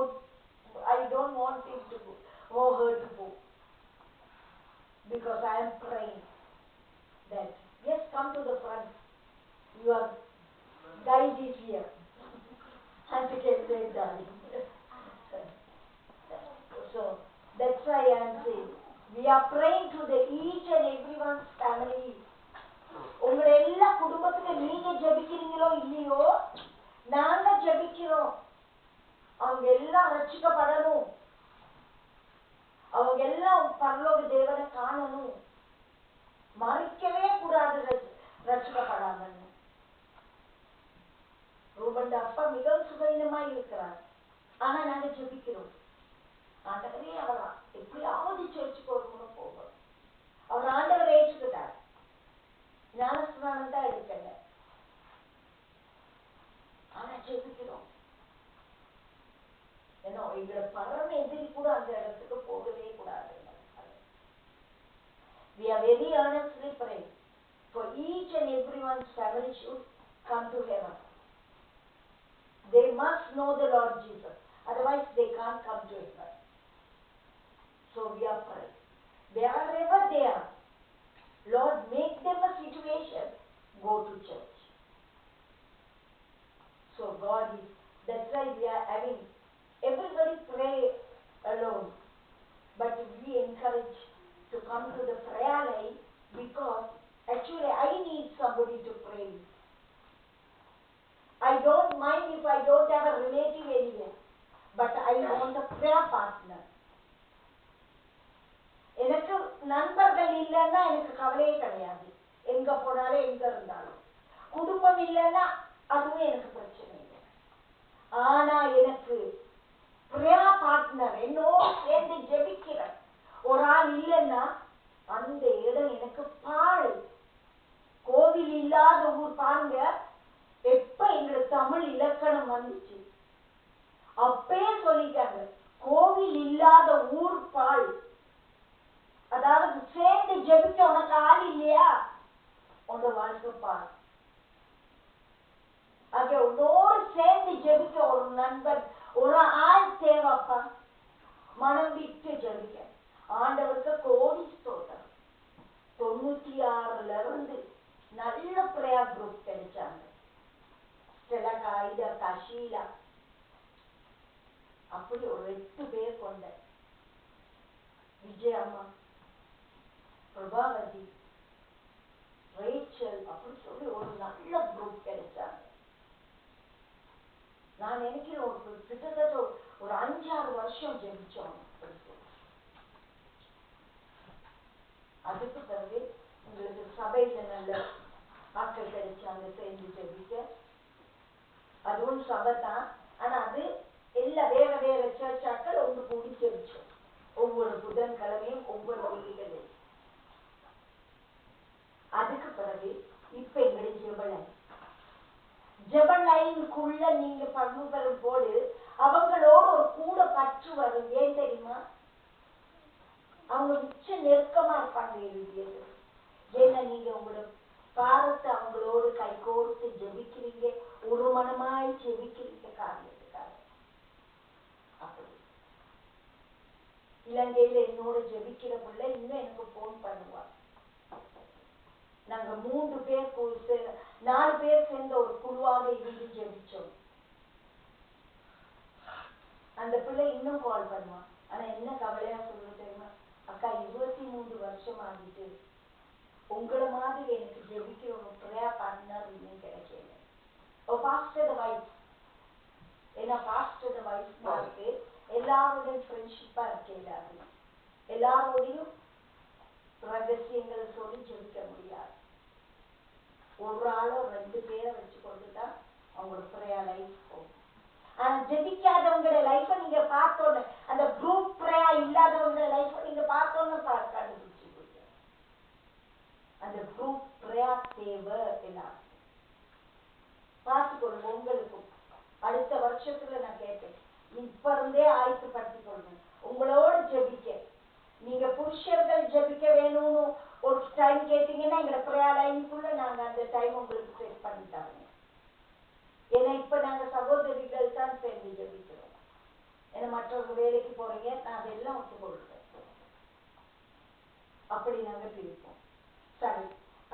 B: I don't want him to go or her to go, because I am praying that yes, come to the front. Your guide is here. And you can say, darling. So that's why I am saying we are praying to the each and everyone's family. உங்களோட எல்லா குடும்பத்துக்கு நீங்க ஜெபிக்கிறீங்களோ இல்லையோ, நாங்க ஜெபிக்கிறோம். அவங்க எல்லாம் ரட்சிக்கப்படணும், அவங்க எல்லாம் பரலோக தேவனை காணணும், மறிக்கவே கூடாது ரட்சிக்கப்படாமல். ரூபன் அப்பா மிகவும் சுகவீனமா இருக்கிறார், ஆனா நாங்க ஜெபிக்கிறோம். ஆண்டவரே அவரா எப்படியாவது சர்ச்சுக்கு வரணும்னு போவோம். அவர் ஆண்டவர் ஏற்றுக்கிட்டார், ஞானஸ்நானம் தான் எடுக்கல, ஆனா ஜெபிக்கிறோம். ஏன்னா எங்களை பரம எதிரி கூட அந்த இடத்துக்கு போகவே கூடாது. We are very earnestly praying for each and everyone's family should come to heaven. They must know the Lord Jesus, otherwise they can't come to heaven. So we are praying. Wherever they are, Lord, make them a situation, go to church. So God is, that's why we are having everybody pray alone, but we encourage to come to the prayer line, because actually I need somebody to pray with. I don't mind if I don't have a relative anywhere, but I want a prayer partner. எனக்கு நண்பர்கள் இல்லைன்னா எனக்கு கவலையே கிடையாது, எங்க போனாலும் எங்க இருந்தாலும். குடும்பம் இல்லைன்னா அதுவும் எனக்கு பிரச்சனை இல்லை. ஆனா எனக்கு பிரேயர் பார்ட்னர், என்னோடு சேர்ந்து ஜெபிக்கிற ஒரு ஆள் இல்லைன்னா அந்த இடம் எனக்கு பாழ். கோவில் இல்லாத ஊர் பாருங்க, எப்ப எங்களுக்கு தமிழ் இலக்கணம் வந்துச்சு அப்பயே சொல்லிட்டாங்க, கோவில் இல்லாத ஊர் பாழ். அதாவது சேர்ந்து ஜெபிக்க உனக்கு ஆள் இல்லையா, உங்க வாழ்க்கை பாழ். ஆக உன்னோடு சேர்ந்து ஜெபிக்க ஒரு நண்பன், ஒரு ஆள் தேவைப்பா. மனம் விட்டு ஜெபிக்க ஆண்டவருக்கு கோடி ஸ்தோத்திரம். 96ல இருந்து நல்ல பிரேயர் குரூப் கிடைச்சாங்க. கஷீலா அப்படி ஒரு 8 பேர் கொண்ட விஜய் அம்மா, பிரபாவதி, ரேச்சல், அப்படி சொல்லி ஒரு நல்ல குரூப் கிடைச்சாங்க. நான் நினைக்கிறேன் ஒரு கிட்டத்தட்ட ஒரு 5-6 வருஷம் ஜெபிச்சோம். அதுக்கு பிறகு உங்களுக்கு சபையில நல்ல ஆட்கள் கிடைச்சாங்க சேர்ந்து ஜெபிக்க. அதுவும் சபை தான், ஆனா அது எல்லாம் வேற வேற சர்ச் ஆட்கள் ஒன்று கூடி ஜெபிச்சோம். ஒவ்வொரு புதன்கிழமையும் ஒவ்வொரு வீடுகளில். அதுக்கு பிறகு இப்ப எங்களுடைய ஜெப லைனுக்குள்ள நீங்க பங்கு பெறும் போது அவங்களோட ஒரு கூட பற்று வரும். ஏன் தெரியுமா? அவங்க மிச்ச நெருக்கமா இருப்பாங்க எழுதியது. ஏன்னா நீங்க உங்களோட பாரத்தை அவங்களோடு கை கோர்த்து ஜெபிக்கிறீங்க, ஒரு மனமாய் ஜெபிக்கிறீங்க காரியத்துக்காக. அப்படி இலங்கையில என்னோட ஜெபிக்கிற பிள்ளை இன்னும் எனக்கு போன் பண்ணுவாங்க. நாங்க 3 பேர் 4 பேர் சேர்ந்த ஒரு குழுவாக இருந்து ஜெபிச்சோம். அந்த பிள்ளை இன்னும் கால் பண்ணுவான். ஆனா என்ன கவலையா சொல்ல தெரியுமா, அக்கா 23 வருஷம் ஆகிட்டு உங்களை மாதிரி எனக்கு ஜெபிக்கிற ஒரு பிரேயர் பார்ட்னர் இன்னும் கிடைக்கல. பாஸ்டர் வைஃப், ஏன்னா பாஸ்டர் வைஃப் பார்த்து எல்லாரோடையும் ஃப்ரெண்ட்ஷிப்பா இருக்கேன். எல்லாரோடையும் ரகசியங்களை சொல்லி ஜெபிக்க முடியாது. ஒரு ஆளோ 2 பேரை வச்சு கொண்டுதான் அவங்களோட பிரேயர் லைஃப் போகும். ஆனா ஜெபிக்காதவங்களோட லைஃபை நீங்க பார்த்தோன்னு, அந்த குரூப் பிரேயர் இல்லாதவங்களோட லைஃபை நீங்க பார்த்தோன்னு கண்டுபிடிச்சு அந்த குரூப் பிரேயர் தேவை எல்லாம். வருஷத்துல நான் கேட்டேன், இப்ப இருந்தே ஆயத்தப்படுத்திக் கொள்ளுங்க உங்களோடு ஜெபிக்க. நீங்க புருஷர்கள் ஜெபிக்க வேணும்னு ஒரு டைம் கேட்டீங்கன்னா எங்க பிரேயர் லைனுக்குள்ள நாங்க அந்த டைம் உங்களுக்கு செட் பண்ணிட்டாங்க. ஏன்னா இப்ப நாங்க சகோதரிகள் தான் சேர்ந்து ஜெபிக்கிறோம். ஏன்னா மற்றவங்க வேலைக்கு போறீங்க, நான் அதெல்லாம் ஒத்துக்கொள்றேன். அப்படி நாங்க பிரிப்போம். சரி,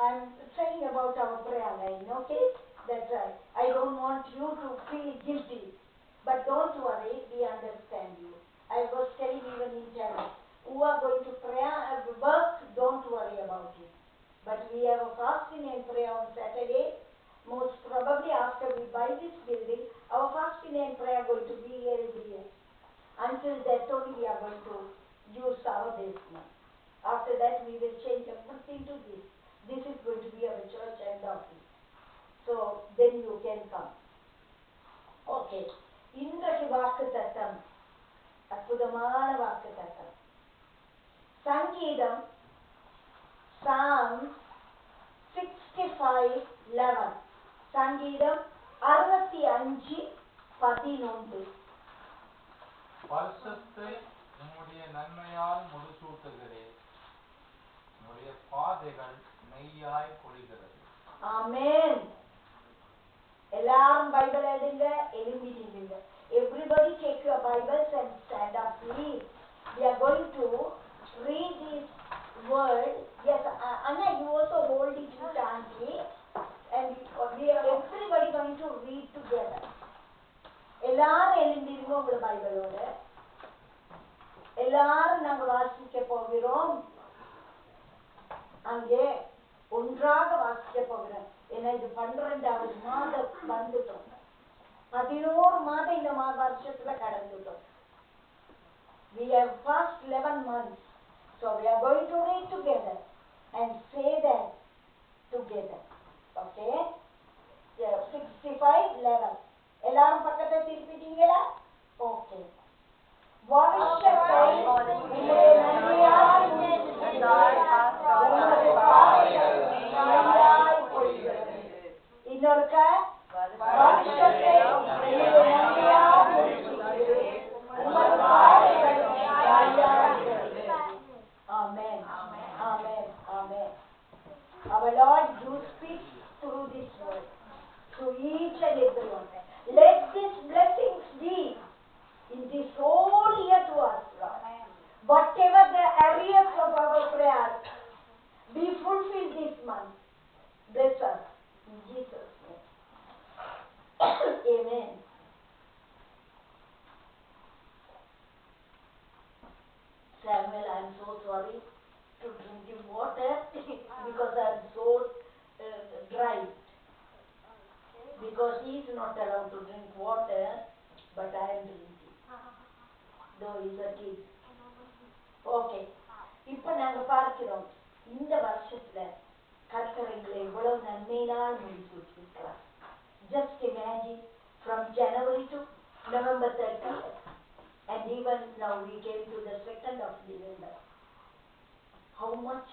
B: I'm saying about our prayer line, okay? That's right. I don't want you to feel guilty, but don't worry, we understand you. I was telling even in China, who are going to pray work, don't worry about it. But we have a fasting and prayer on Saturday. Most probably after we buy this building, our fasting and prayer are going to be here every year. Until that only we are going to use our basement. After that we will change everything to this. This is going to be our church and office. So then you can come. Okay. இன்றைக்கு வாக்கு தத்தம் அற்புதமான வாக்கு தத்தம். சங்கீதம் Psalm 65:11. சங்கீதம் 65:11.
A: வருஷத்தை உம்முடைய நன்மையால் முடிசூட்டுகிறேன், உம்முடைய பாதைகள் மெய்யாய் பொழிகிறது.
B: ஆமென். எல்லாரும் பைபிள் எடுங்க, எழுதிடுங்க. Everybody take your Bibles and stand up, please. We are going to read this word. Yes, Anna, you also hold it with Auntie, and we are everybody going to read together. எல்லாரும் எழுதிடுங்க உங்க பைபிளோட. எல்லாரும் நாங்க வாசிக்க போகிறோம். அங்கே ஒன்றாக வாசிக்க போகிறோம். ஏன்னா இது 12வது மாதம் வந்துட்டோம். 11 மாதம் இந்த வருஷத்துல கடந்துட்டோம். We have passed 11 months. So we are going to read together and say that together. Okay? 65:11. எல்லாரும் பக்கத்தை திருப்பிட்டீங்களா? ஓகே. வருஷத்தை உம்முடைய நன்மையால் முடிசூட்டுகிறேன், உமது பாதைகள் மெய்யாய் பொழிகிறது. இன்னொருக்க, வருஷத்தை உம்முடைய நன்மையால் முடிசூட்டுகிறேன், உமது பாதைகள் மெய்யாய் பொழிகிறது. Amen. Amen. Amen. Our Lord, you speak through this word to each and every one. Let these blessings be in this whole year to us, Lord. Whatever the areas of our prayer be fulfilled this month. Bless us in Jesus' name. Amen. Samuel, I am so sorry to drink him water because I am so dry. Because he is not allowed to drink water, but I am drinking. Though he is a kid. Okay. இப்ப நாங்க பார்க்கிறோம், இந்த வருஷத்துல கர்த்தர் எங்களை எவ்வளவு நன்மையினால் முடிசூட்டியிருக்கிறார். Just imagine, from January to November 30th, and even now we came to the 2nd of November. How much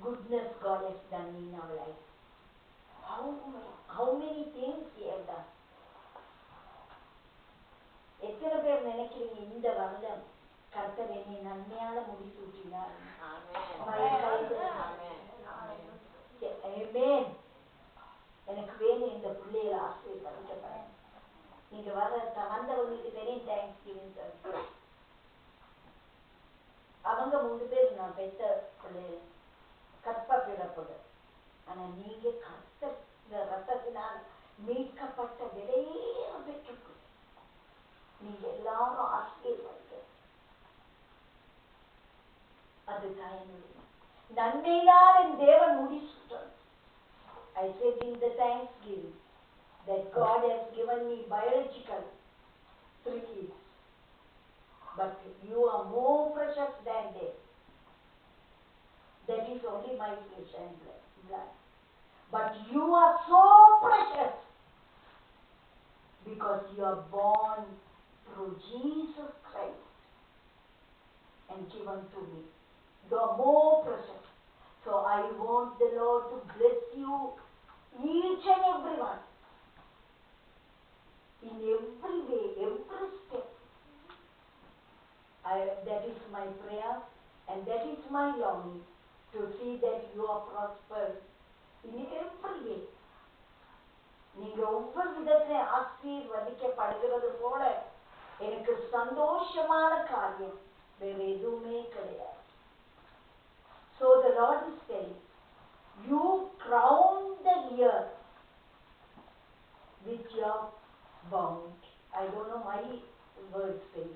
B: goodness God has done in our life. How many things He has done. எத்தனை பேர் நினைக்கிறீங்க இந்த வருடம் கர்த்தர் என்னை நன்மையால முடிசூட்டினார்? எனக்கு வேணும் இந்த பிள்ளைகளை ஆசீர்வதிக்கப்பட. நீங்க வந்தவங்களுக்கு தெரியும் தேங்க்ஸ் கிவிங் சர்வீஸ். அவங்க 3 பேர் நான் பெத்த பிள்ளைகள், கற்ப பிறப்புகள். ஆனா நீங்க கர்த்தர் ரத்தத்தினால் மீட்கப்பட்ட விலையேற பெற்றுக்கொள்ள நீங்க எல்லாரும் ஆசீர்வதிக்க. அதுதான் என்னுடைய நன்மையினால் என் தேவன் முடிசூட்டார். I said in the Thanksgiving that God has given me biological 3 kids, but you are more precious than they. That is only my flesh and blood. But you are so precious because you are born through Jesus Christ and given to me. You are more precious. So I want the Lord to bless you, each and every one, in every my prayer and that is my longing to see that you are prospered in every way. நீங்க ஒவ்வொரு விதத்திலே ஆசீர்வதிக்கப்படுகிறது போல எனக்கு சந்தோஷமான காரியம் வேற எதுவுமே கிடையாது. So the Lord is saying, you crown the year with your bounty. I don't know my word says.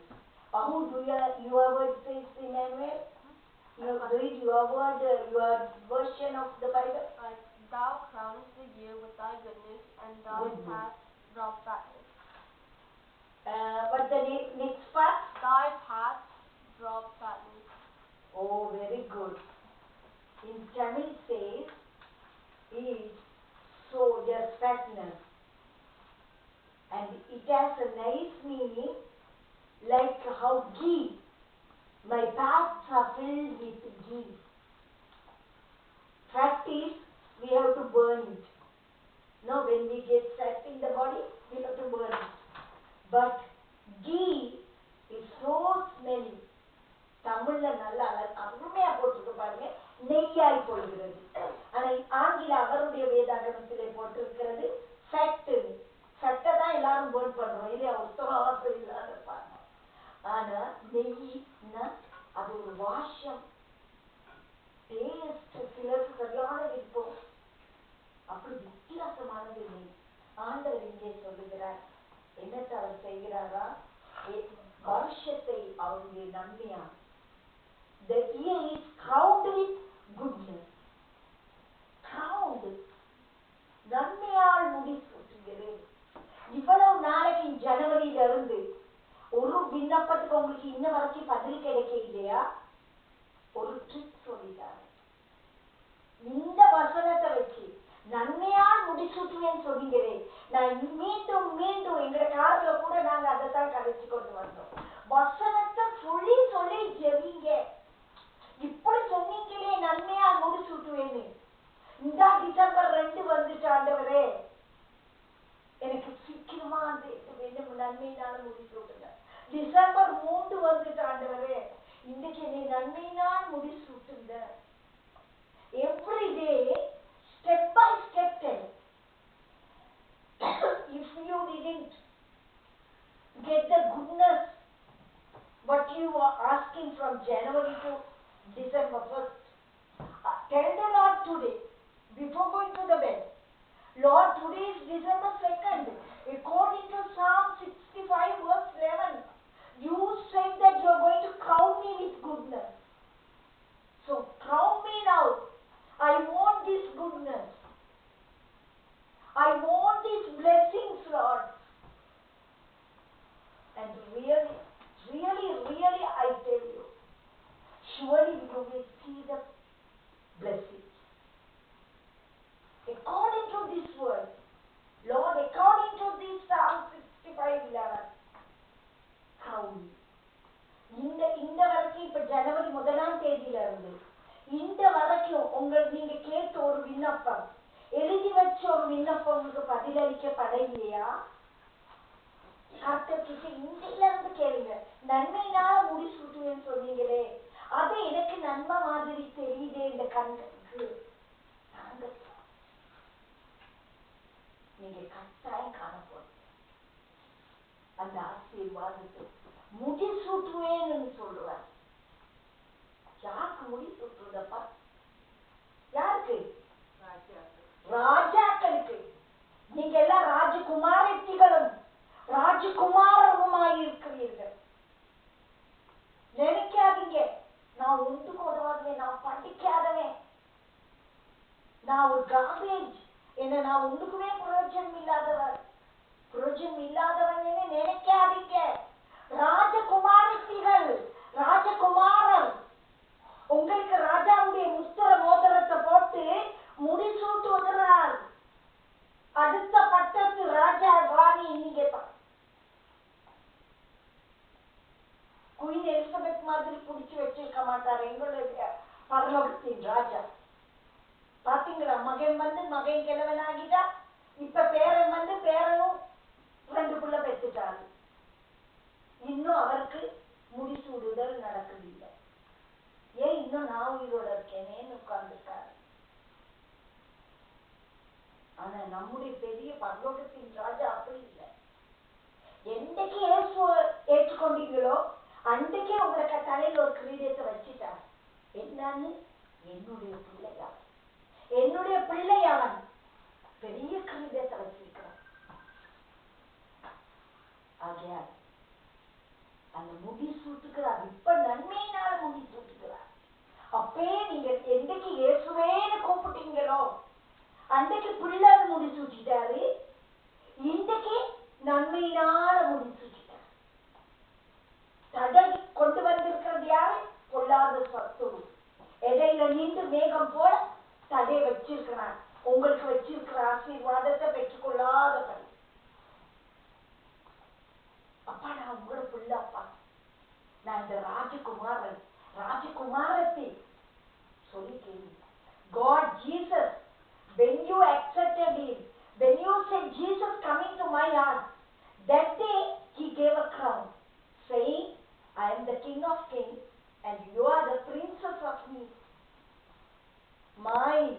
B: How do your word says, Emmanuel? You read your word, your version of the Bible.
C: Thou crownest the year with thy goodness, and thy path brought fatness.
B: But the next part?
C: Thy path brought fatness.
B: Oh, very good. In Tamil says, is so just fatness. And it has a nice meaning, like how ghee. My paths are filled with ghee. Fat is, we have to burn it. No, when we get fat in the body, we have to burn it. But ghee is so smelly. தமிழ்ல நல்லா அருமையா போட்டிருக்கு பாருங்க, நெய்யாய் போடுகிறது. ஆனா ஆங்கில அவருடைய வேதாகமத்திலே போட்டிருக்கிறது ஃபேக்ட். ஃபேக்டை தான் எல்லாரும் பேர்ன் பண்றோம் இல்லையா, உத்தரவாதம் இல்லாத இருப்பாங்க. ஆனா நெய்னா அது ஒரு வாஷம், டேஸ்ட் சிலருக்கு சரியான விருப்பம், அப்படி வித்தியாசமானது நெய். ஆண்டவர் இங்கே சொல்லுகிறார், என்னத்தை அவர் செய்கிறாரா, வருஷத்தை அவருடைய நன்மையா. The year is crowned with goodness. Crowned. நன்மையால் முடிசூட்டுகிறேன். இவ்வளவு நாளைக்கு ஜனவரியில இருந்து ஒரு விண்ணப்பத்துக்கு உங்களுக்கு இன்ன வரைக்கும் பதில் கிடைக்க இல்லையா? ஒரு ட்ரிக் சொல்லிட்டாரு. இந்த வசனத்தை வச்சு நன்மையால் முடிசூட்டுவேன்னு சொன்னீங்களே, நான் மீண்டும் மீண்டும் எங்க கார்ல கூட நாங்க அதைத்தான் கதைச்சு கொண்டு வந்தோம். வசனத்தை சொல்லி சொல்லி ஜெபிங்க. இப்படி சொன்னீங்களே நன்மையால் முடிசூட்டுவேன்னு. இந்த டிசம்பர் 2 வந்துட்டு ஆண்டவரே எனக்கு சீக்கிரமா அந்த நன்மையினால முடிசூட்டுங்க. டிசம்பர் 3 வந்துட்டு ஆண்டவரே இன்னைக்கு என்னை நன்மையினால் முடிசூட்டுங்க. Every day, step by step, tell. If you didn't get the goodness, what you are asking from January to December 1st, tell the Lord today, before going to the bed, Lord, today is December 2nd. According to Psalm 65 verse 11, you said that you are going to crown me with goodness. So crown me now. I want this goodness. I want these blessings, Lord. And really, really, really, I tell you, surely you will see the blessings. According to this word, Lord, according to this Psalm 65:11, crown. இந்த வரைக்கும் இப்ப ஜனவரி 1ஆம் தேதியில இருந்து இந்த வரைக்கும் நீங்க கேட்ட ஒரு விண்ணப்பம், எழுதி வச்ச ஒரு விண்ணப்பம் உங்களுக்கு பதிலளிக்கப்படலையா? கர்த்தர்கிட்ட இந்தில இருந்து கேளுங்க. நன்மையினால முடிசூட்டுவேன்னு சொன்னீங்களே, அது எனக்கு நன்மை மாதிரி தெரியுதே இந்த கண்ணுக்கு. நீங்க கட்டாயம் காணப்போம் அந்த ஆசீர்வாதத்தை. முடிசூட்டுவேன்னு சொல்றார். யாருக்கு முடிசூட்டுறதப்பா? யாருக்கு? ராஜாக்களுக்கு. நீங்க எல்லாம் ராஜகுமாரத்திகளும் ராஜகுமாரருமாய் இருக்கிறீர்கள். நினைக்காதீங்க நான் ஒன்றுக்கு உதவாதவன், நான் படிக்காதவன், நான் ஒரு கார்பேஜ், என்ன நான் ஒன்றுக்குமே பிரயோஜனம் இல்லாதவன் நினைக்காதீங்க. ராஜகுமாரத்திகள், ராஜகுமாரர் உங்களுக்கு ராஜாவுடைய முத்திர மோதிரத்தை போட்டு முடிசூட்டுகிறார். அடுத்த பட்டத்து ராஜா ராணி நீங்க தான். குயின் எலிசபெத் மாதிரி புடிச்சு வச்சிருக்க மாட்டார் எங்களுடைய பரலோகத்தின் ராஜா. பாத்தீங்களா, மகன் வந்து மகன் கிழவன் ஆகிட்டா, இப்ப பேரன் வந்து பேரனும் 2 பிள்ளை பெற்றுட்டாரு. இன்னும் அவருக்கு முடிசூடுதல் நடக்கவில்லை. நம்முடைய பெரிய பரலோகத்தின் ராஜா அப்படி இல்லை. என்றைக்கு இயேசுவை ஏற்றுக்கொண்டீங்களோ அன்றைக்கே உங்களுக்கு தலையில ஒரு கிரீடத்தை வச்சுட்டார். என்னன்னு? என்னுடைய பிள்ளையான், என்னுடைய பிள்ளையான் பெரிய கிரீடத்தை வச்சிருக்கிறார். ஆகையால் அந்த முடி சூட்டுக்கிறார். இப்ப நன்மையினால முடி சூட்டுக்கிறார். அப்பே நீங்க என்றைக்கு இயேசுவேன்னு கூப்பிட்டீங்களோ அன்றைக்கு பிள்ளை முடி சூட்டிட்டாரு. இன்றைக்கு நன்மையினால முடி சூட்டிட்டார். தடை கொண்டு வந்திருக்கிறது யாரு? பொல்லாத சத்துரு. இடையில நின்று மேகம் போல தடை வச்சிருக்கிறான். உங்களுக்கு வச்சிருக்கிற ஆசீர்வாதத்தை பெற்றுக்கொள்ளாதபடி. அப்பா நான் உங்களோட பிள்ளை அப்பா, நான் இந்த ராஜகுமாரத்தை சொல்லி கேள்வி. God Jesus, when you accepted him, when you said Jesus coming to my heart, that day he gave a crown saying, I am the King of Kings and you are the princess of me. Mine,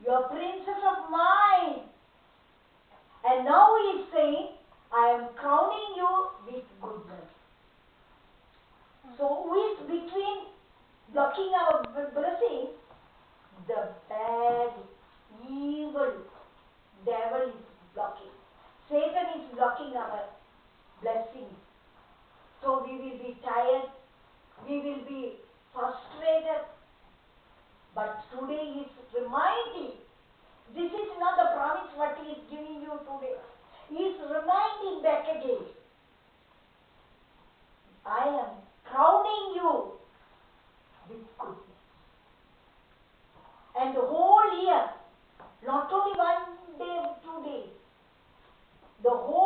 B: you are princess of mine. And now he is saying, I am crowning you with goodness. So who is between blocking our blessing? The bad, evil devil is blocking. Satan is blocking our blessings. So we will be tired, we will be frustrated. But today he is reminding, this is not the promise what he is giving you today. He is reminding back again, I am crowning you with goodness. And the whole year, not only 1 day, 2 days, the whole